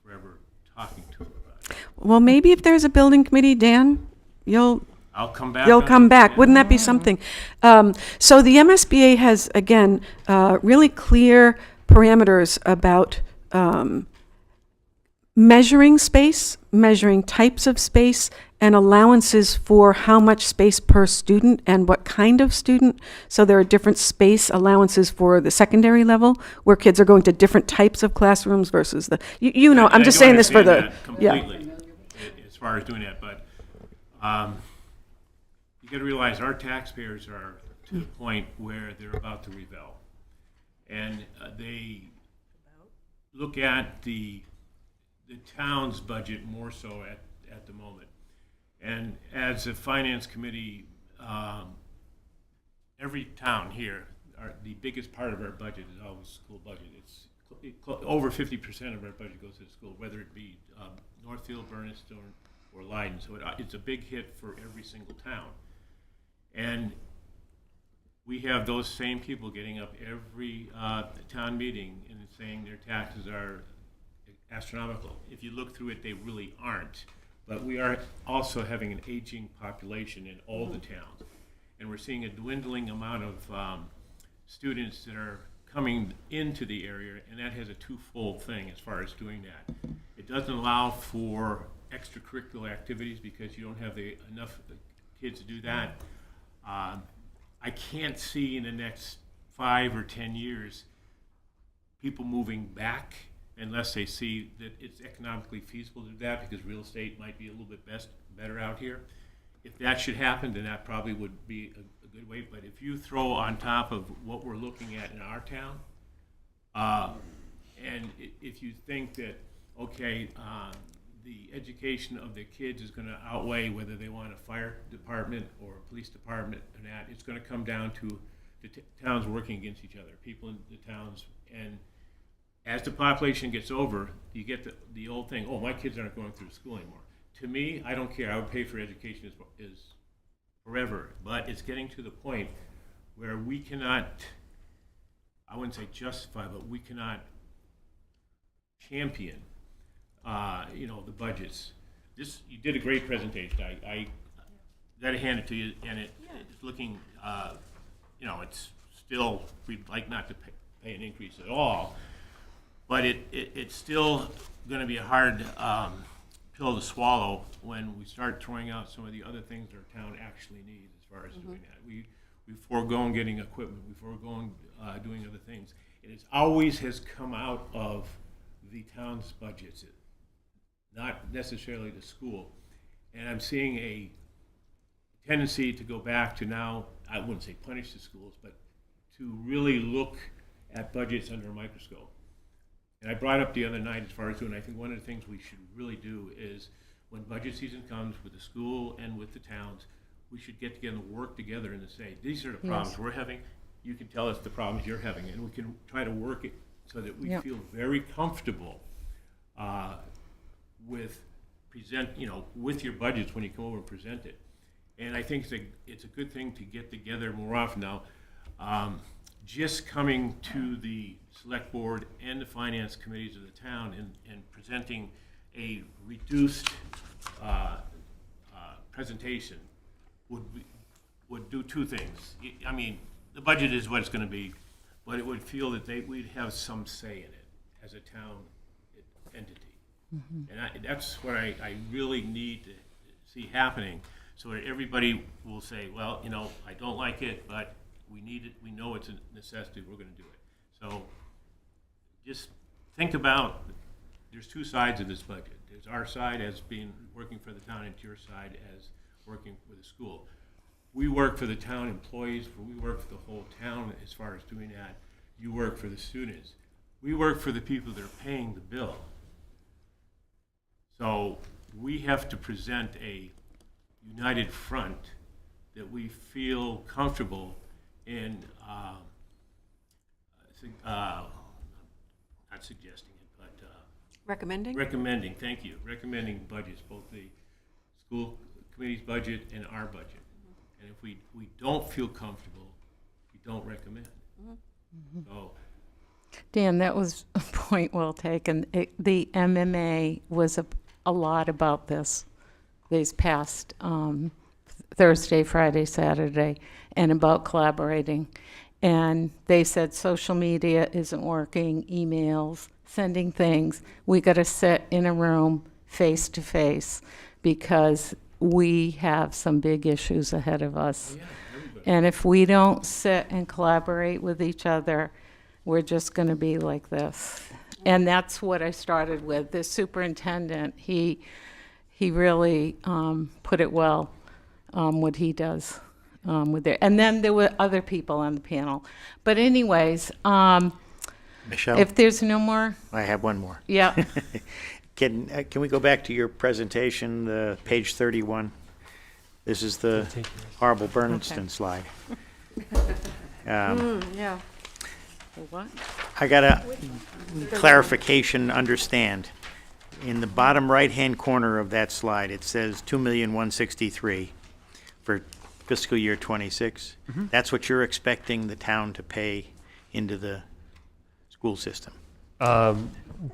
Speaker 11: forever talking to them about it.
Speaker 2: Well, maybe if there's a building committee, Dan, you'll
Speaker 11: I'll come back.
Speaker 2: You'll
Speaker 11: on
Speaker 2: come
Speaker 11: it.
Speaker 2: back.
Speaker 11: Yeah.
Speaker 2: Wouldn't that be something? So the MSBA has, again, really clear parameters about measuring space, measuring types of space, and allowances for how much space per student and what kind of student. So there are different space allowances for the secondary level, where kids are going to different types of classrooms versus the,
Speaker 11: And
Speaker 2: I'm
Speaker 11: I
Speaker 2: just
Speaker 11: do
Speaker 2: saying this for the,
Speaker 11: understand that
Speaker 2: yeah.
Speaker 11: completely, as far as doing that, but you got to realize our taxpayers are to the point where they're about to rebel, and they look at the town's budget more so at the moment. And as a finance committee, every town here, the biggest part of our budget is always school budget. Over 50% of our budget goes to the school, whether it be Northfield, Bernardston, or Leiden. So it's a big hit for every single town. And we have those same people getting up every town meeting and saying their taxes are astronomical. If you look through it, they really aren't. But we are also having an aging population in all the towns. And we're seeing a dwindling amount of students that are coming into the area, and that has a twofold thing as far as doing that. It doesn't allow for extracurricular activities because you don't have enough kids to do that. I can't see in the next 5 or 10 years people moving back unless they see that it's economically feasible to do that, because real estate might be a little bit better out here. If that should happen, then that probably would be a good way. But if you throw on top of what we're looking at in our town, and if you think that, okay, the education of the kids is going to outweigh whether they want a fire department or a police department or not, it's going to come down to the towns working against each other, people in the towns. And as the population gets over, you get the old thing, oh, my kids aren't going through school anymore. To me, I don't care. I would pay for education is forever. But it's getting to the point where we cannot, I wouldn't say justify, but we cannot champion the budgets. You did a great presentation. I got to hand it to you, and it's looking, it's still, we'd like not to pay an increase at all, but it's still going to be a hard pill to swallow when we start throwing out some of the other things our town actually needs as far as doing that. We foregone getting equipment, we foregone doing other things. And it always has come out of the town's budgets, not necessarily the school. And I'm seeing a tendency to go back to now, I wouldn't say punish the schools, but to really look at budgets under a microscope. And I brought up the other night as far as doing, I think one of the things we should really do is when budget season comes with the school and with the towns, we should get together and work together and say, these are the problems we're having. You can tell us the problems you're having, and we can try to work it so that we feel very comfortable with with your budgets when you come over and present it. And I think it's a good thing to get together more often now. Just coming to the select board and the finance committees of the town and presenting a reduced presentation would do two things. I mean, the budget is what it's going to be, but it would feel that we'd have some say in it as a town entity. And that's what I really need to see happening, so that everybody will say, well, you know, I don't like it, but we need it, we know it's a necessity, we're gonna do it. So just think about, there's two sides of this budget. There's our side as being, working for the town, and your side as working for the school. We work for the town employees, but we work for the whole town as far as doing that. You work for the students. We work for the people that are paying the bill. So we have to present a united front that we feel comfortable in, not suggesting it, but
Speaker 2: Recommending?
Speaker 11: thank you, recommending budgets, both the school committee's budget and our budget. And if we don't feel comfortable, we don't recommend. So,
Speaker 1: Dan, that was a point well taken. The MMA was a lot about this these past Thursday, Friday, Saturday, and about collaborating. And they said social media isn't working, emails, sending things. We got to sit in a room face to face because we have some big issues ahead of us. And if we don't sit and collaborate with each other, we're just going to be like this. And that's what I started with. The superintendent, he really put it well, what he does with it. And then there were other people on the panel. But anyways,
Speaker 9: Michelle,
Speaker 1: if there's no more,
Speaker 9: I have one more.
Speaker 1: yeah.
Speaker 9: Can we go back to your presentation, page 31? This is the horrible Bernardston slide.
Speaker 2: Yeah.
Speaker 1: What?
Speaker 9: I got a clarification, understand. In the bottom right-hand corner of that slide, it says 2,163,000 for fiscal year '26. That's what you're expecting the town to pay into the school system.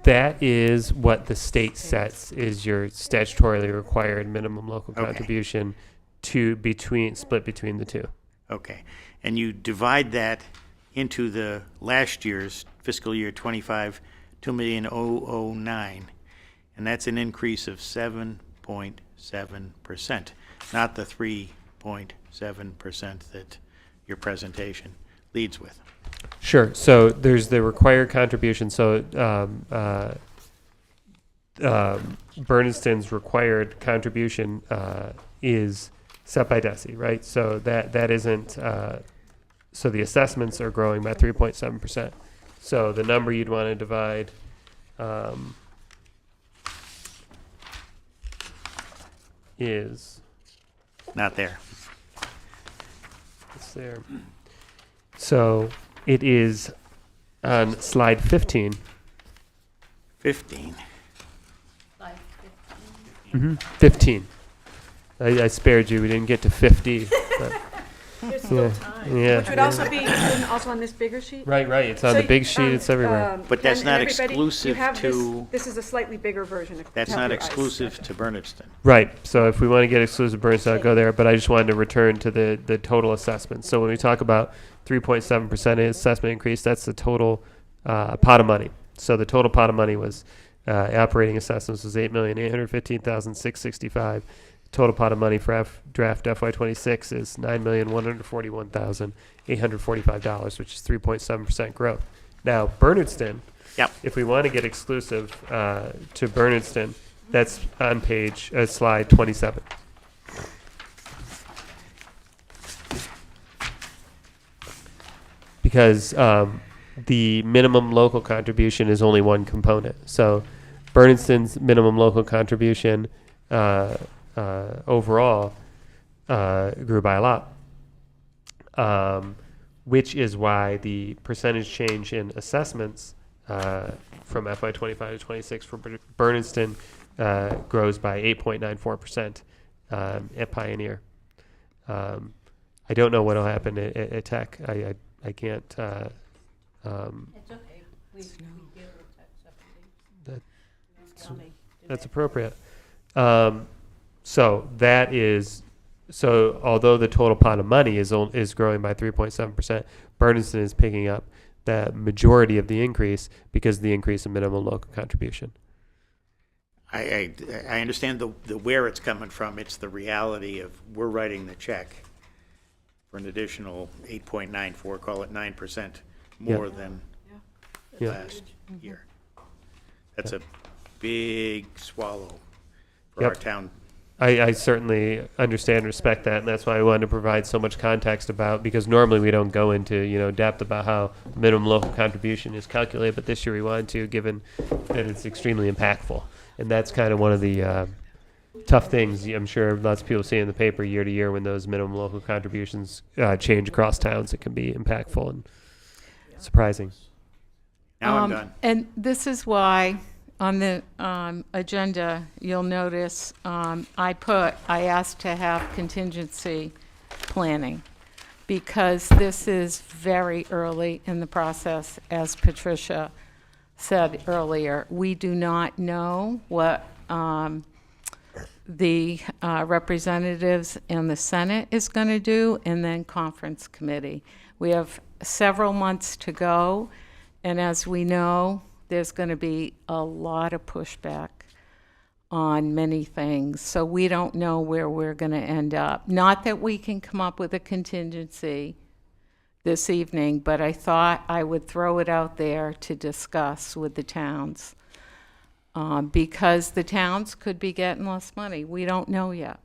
Speaker 3: That is what the state sets is your statutorily required minimum local
Speaker 9: Okay.
Speaker 3: contribution split between the two.
Speaker 9: Okay. And you divide that into the last year's fiscal year '25, 2,009,000, and that's an increase of 7.7%, not the 3.7% that your presentation leads with.
Speaker 3: Sure. So there's the required contribution. So Bernardston's required contribution is set by DESI, right? So that isn't. So the assessments are growing by 3.7%. So the number you'd want to divide is
Speaker 9: Not there.
Speaker 3: it's there. So it is on slide 15.
Speaker 9: 15.
Speaker 3: 15. I spared you. We didn't get to 50. But
Speaker 6: There's still
Speaker 3: yeah,
Speaker 6: time.
Speaker 3: yeah.
Speaker 2: Which would also be also on this bigger sheet?
Speaker 3: Right. It's on
Speaker 2: So,
Speaker 3: the big sheet. It's everywhere.
Speaker 9: But that's
Speaker 2: Ken
Speaker 9: not
Speaker 2: and everybody, you
Speaker 9: exclusive
Speaker 2: have
Speaker 9: to-
Speaker 2: This is a slightly bigger version.
Speaker 9: That's
Speaker 2: Have
Speaker 9: not
Speaker 2: your eyes.
Speaker 9: exclusive to Bernardston.
Speaker 3: Right. So if we want to get exclusive burns, I'll go there. But I just wanted to return to the total assessment. So when we talk about 3.7% assessment increase, that's the total pot of money. So the total pot of money was operating assessments was $8,815,665. Total pot of money for draft FY26 is $9,141,845, which is 3.7% growth. Now Bernardston.
Speaker 9: Yep.
Speaker 3: If we want to get exclusive to Bernardston, that's on slide 27. Because the minimum local contribution is only one component. So Bernardston's minimum local contribution overall grew by a lot, which is why the percentage change in assessments from FY25 to 26 for Bernardston grows by 8.94% at Pioneer. I don't know what will happen at Tech. I can't.
Speaker 5: It's okay. We deal with that separately.
Speaker 3: That's appropriate. So that is, so although the total pot of money is growing by 3.7%, Bernardston is picking up the majority of the increase because of the increase in minimum local contribution.
Speaker 9: I understand the where it's coming from. It's the reality of we're writing the check for an additional 8.94, call it 9% more than
Speaker 3: Yeah.
Speaker 9: last year. That's a big swallow for our
Speaker 3: Yep.
Speaker 9: town.
Speaker 3: I certainly understand and respect that, and that's why I wanted to provide so much context about, because normally we don't go into, depth about how minimum local contribution is calculated, but this year we wanted to, given that it's extremely impactful. And that's kind of one of the tough things I'm sure lots of people see in the paper year to year when those minimum local contributions change across towns. It can be impactful and surprising.
Speaker 9: Now I'm done.
Speaker 1: And this is why on the agenda, you'll notice I asked to have contingency planning because this is very early in the process, as Patricia said earlier. We do not know what the representatives in the Senate is going to do, and then conference committee. We have several months to go, and as we know, there's going to be a lot of pushback on many things. So we don't know where we're going to end up. Not that we can come up with a contingency this evening, but I thought I would throw it out there to discuss with the towns. Because the towns could be getting less money. We don't know yet,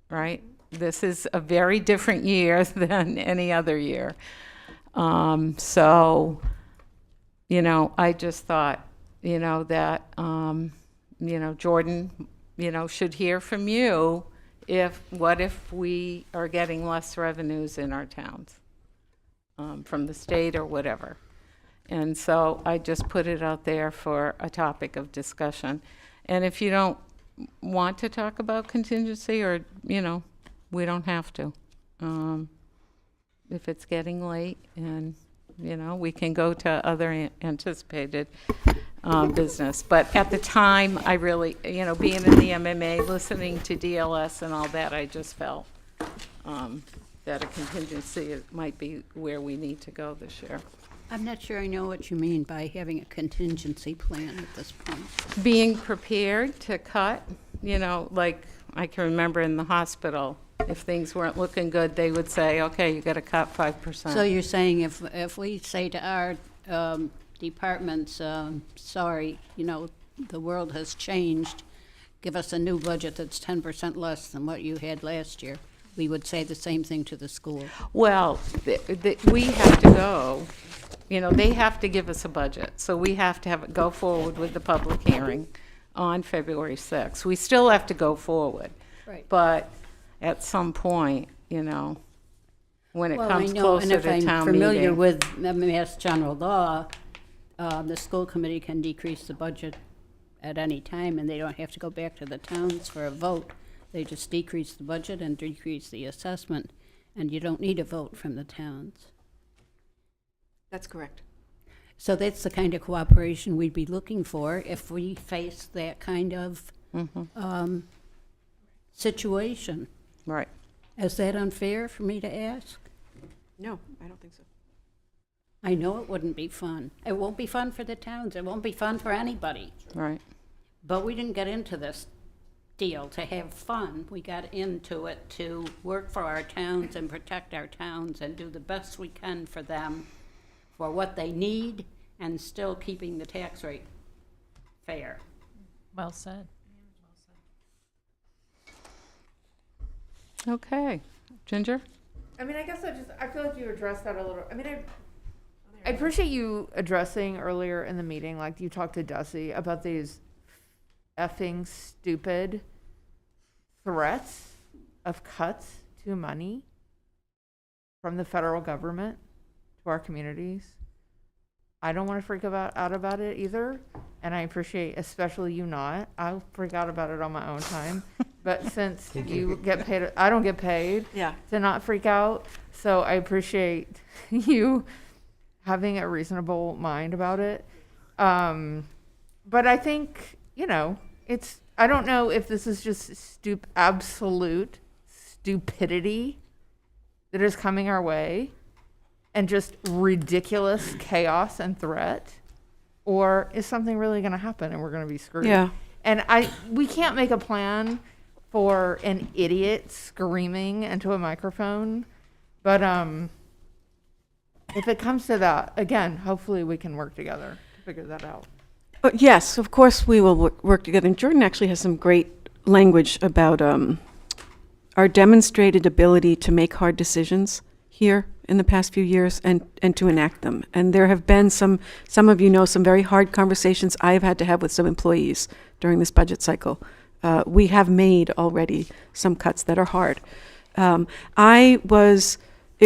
Speaker 1: right? This is a very different year than any other year. So, I just thought, that, Jordan, should hear from you what if we are getting less revenues in our towns from the state or whatever. And so I just put it out there for a topic of discussion. And if you don't want to talk about contingency or, we don't have to. If it's getting late and, we can go to other anticipated business. But at the time, I really, being in the MMA, listening to DLS and all that, I just felt that a contingency might be where we need to go this year.
Speaker 5: I'm not sure I know what you mean by having a contingency plan at this point.
Speaker 1: Being prepared to cut, like I can remember in the hospital, if things weren't looking good, they would say, okay, you got to cut 5%.
Speaker 5: So you're saying if we say to our departments, sorry, the world has changed, give us a new budget that's 10% less than what you had last year, we would say the same thing to the school.
Speaker 1: Well, we have to go, they have to give us a budget. So we have to go forward with the public hearing on February 6th. We still have to go forward.
Speaker 5: Right.
Speaker 1: But at some point, when it comes
Speaker 5: and
Speaker 1: closer
Speaker 5: if
Speaker 1: to
Speaker 5: I'm
Speaker 1: town
Speaker 5: familiar
Speaker 1: meeting.
Speaker 5: with Mass General Law, the school committee can decrease the budget at any time, and they don't have to go back to the towns for a vote. They just decrease the budget and decrease the assessment, and you don't need a vote from the towns.
Speaker 2: That's correct.
Speaker 5: So that's the kind of cooperation we'd be looking for if we face that kind of situation.
Speaker 1: Right.
Speaker 5: Is that unfair for me to ask?
Speaker 2: No, I don't think so.
Speaker 5: I know it wouldn't be fun. It won't be fun for the towns. It won't be fun for anybody.
Speaker 1: Right.
Speaker 5: But we didn't get into this deal to have fun. We got into it to work for our towns and protect our towns and do the best we can for them, for what they need, and still keeping the tax rate fair.
Speaker 10: Well said.
Speaker 1: Okay. Ginger?
Speaker 7: I mean, I guess I feel like you addressed that a little. I mean,
Speaker 10: I appreciate you addressing earlier in the meeting, like you talked to Dusty about these effing stupid threats of cuts to money from the federal government to our communities. I don't want to freak out about it either, and I appreciate especially you not. I'll freak out about it on my own time, but since you get paid, I don't get paid to not freak out, so I appreciate you having a reasonable mind about it. But I think, I don't know if this is just absolute stupidity that is coming our way, and just ridiculous chaos and threat? Or is something really going to happen and we're going to be screwed?
Speaker 2: Yeah.
Speaker 10: And we can't make a plan for an idiot screaming into a microphone. But if it comes to that, again, hopefully we can work together to figure that out.
Speaker 2: Yes, of course we will work together. And Jordan actually has some great language about our demonstrated ability to make hard decisions here in the past few years and to enact them. And there have been some of you know, some very hard conversations I've had to have with some employees during this budget cycle. We have made already some cuts that are hard. It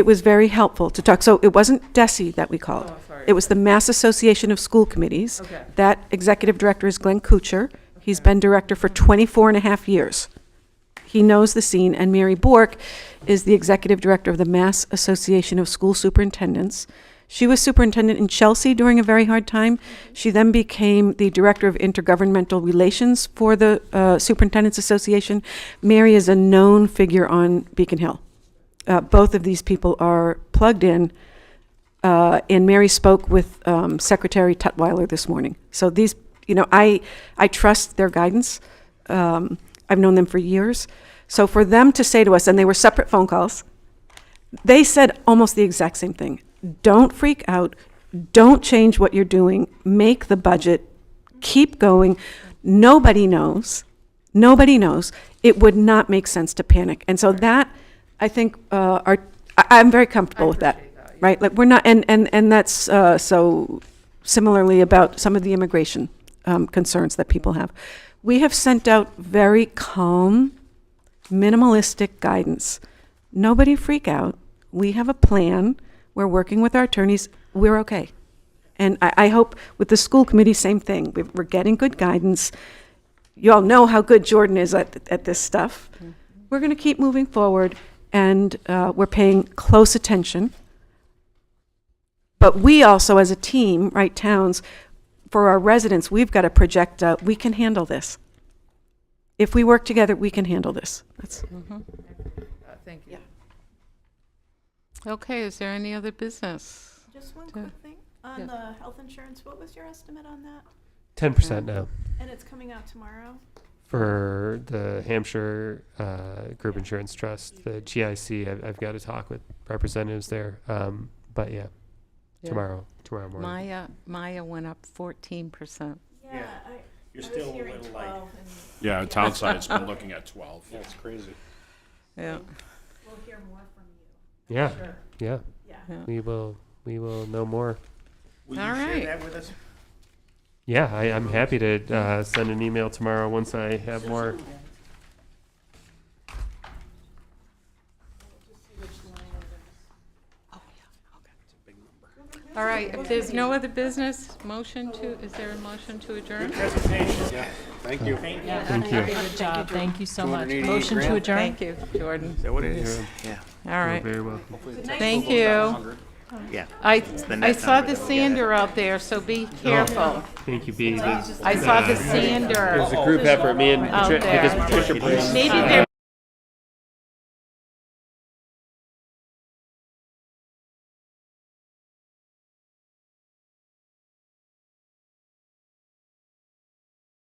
Speaker 2: was very helpful to talk. So it wasn't DESE that we called.
Speaker 10: Oh, sorry.
Speaker 2: It was the Mass Association of School Committees.
Speaker 10: Okay.
Speaker 2: That executive director is Glenn Kuchar. He's been director for 24 and a half years. He knows the scene. And Mary Bork is the executive director of the Mass Association of School Superintendents. She was superintendent in Chelsea during a very hard time. She then became the director of intergovernmental relations for the Superintendents Association. Mary is a known figure on Beacon Hill. Both of these people are plugged in, and Mary spoke with Secretary Tutwiler this morning. So these, you know, I trust their guidance. I've known them for years. So for them to say to us, and they were separate phone calls, they said almost the exact same thing. Don't freak out. Don't change what you're doing. Make the budget. Keep going. Nobody knows. Nobody knows. It would not make sense to panic. And so that, I think, I'm very comfortable with that, right? Like we're not, and that's so similarly about some of the immigration concerns that people have. We have sent out very calm, minimalistic guidance. Nobody freak out. We have a plan. We're working with our attorneys. We're okay. And I hope with the school committee, same thing. We're getting good guidance. You all know how good Jordan is at this stuff. We're going to keep moving forward, and we're paying close attention. But we also, as a team, right, towns, for our residents, we've got to project, we can handle this. If we work together, we can handle this. That's,
Speaker 10: Thank you.
Speaker 1: Okay, is there any other business?
Speaker 6: Just one quick thing, on the health insurance, what was your estimate on that?
Speaker 3: 10% now
Speaker 6: And it's coming out tomorrow?
Speaker 3: for the Hampshire Group Insurance Trust, the GIC. I've got to talk with representatives there. But yeah, tomorrow morning.
Speaker 1: Maya went up 14%.
Speaker 6: Yeah,
Speaker 9: You're
Speaker 6: I
Speaker 9: still
Speaker 6: was
Speaker 9: a
Speaker 6: hearing
Speaker 9: little light.
Speaker 6: 12 and
Speaker 12: Yeah, town side's been looking at 12.
Speaker 8: That's crazy.
Speaker 1: Yeah.
Speaker 6: we'll hear more from you.
Speaker 3: Yeah,
Speaker 6: Sure.
Speaker 3: yeah.
Speaker 6: Yeah.
Speaker 3: We will know more.
Speaker 9: Will
Speaker 1: All
Speaker 9: you share
Speaker 1: right.
Speaker 9: that with us?
Speaker 3: Yeah, I'm happy to send an email tomorrow once I have more.
Speaker 1: All right, if there's no other business, is there a motion to adjourn?
Speaker 8: Thank you.
Speaker 3: Thank you.
Speaker 13: Good job. Thank you so much.
Speaker 8: 288
Speaker 13: Motion to
Speaker 8: grand.
Speaker 13: adjourn?
Speaker 1: Thank you, Jordan.
Speaker 9: Is that what it is? Yeah.
Speaker 1: All
Speaker 3: You're
Speaker 1: right,
Speaker 3: very welcome.
Speaker 1: thank you.
Speaker 9: Yeah.
Speaker 1: I
Speaker 9: the
Speaker 1: I
Speaker 9: net
Speaker 1: saw
Speaker 9: number
Speaker 1: the
Speaker 9: that we'll get.
Speaker 1: sander out there, so be careful.
Speaker 3: Thank you, B.
Speaker 1: I saw the sander
Speaker 3: It was a group effort. Me and
Speaker 1: out
Speaker 3: because
Speaker 1: there.
Speaker 3: Patricia Brady.
Speaker 1: Maybe they're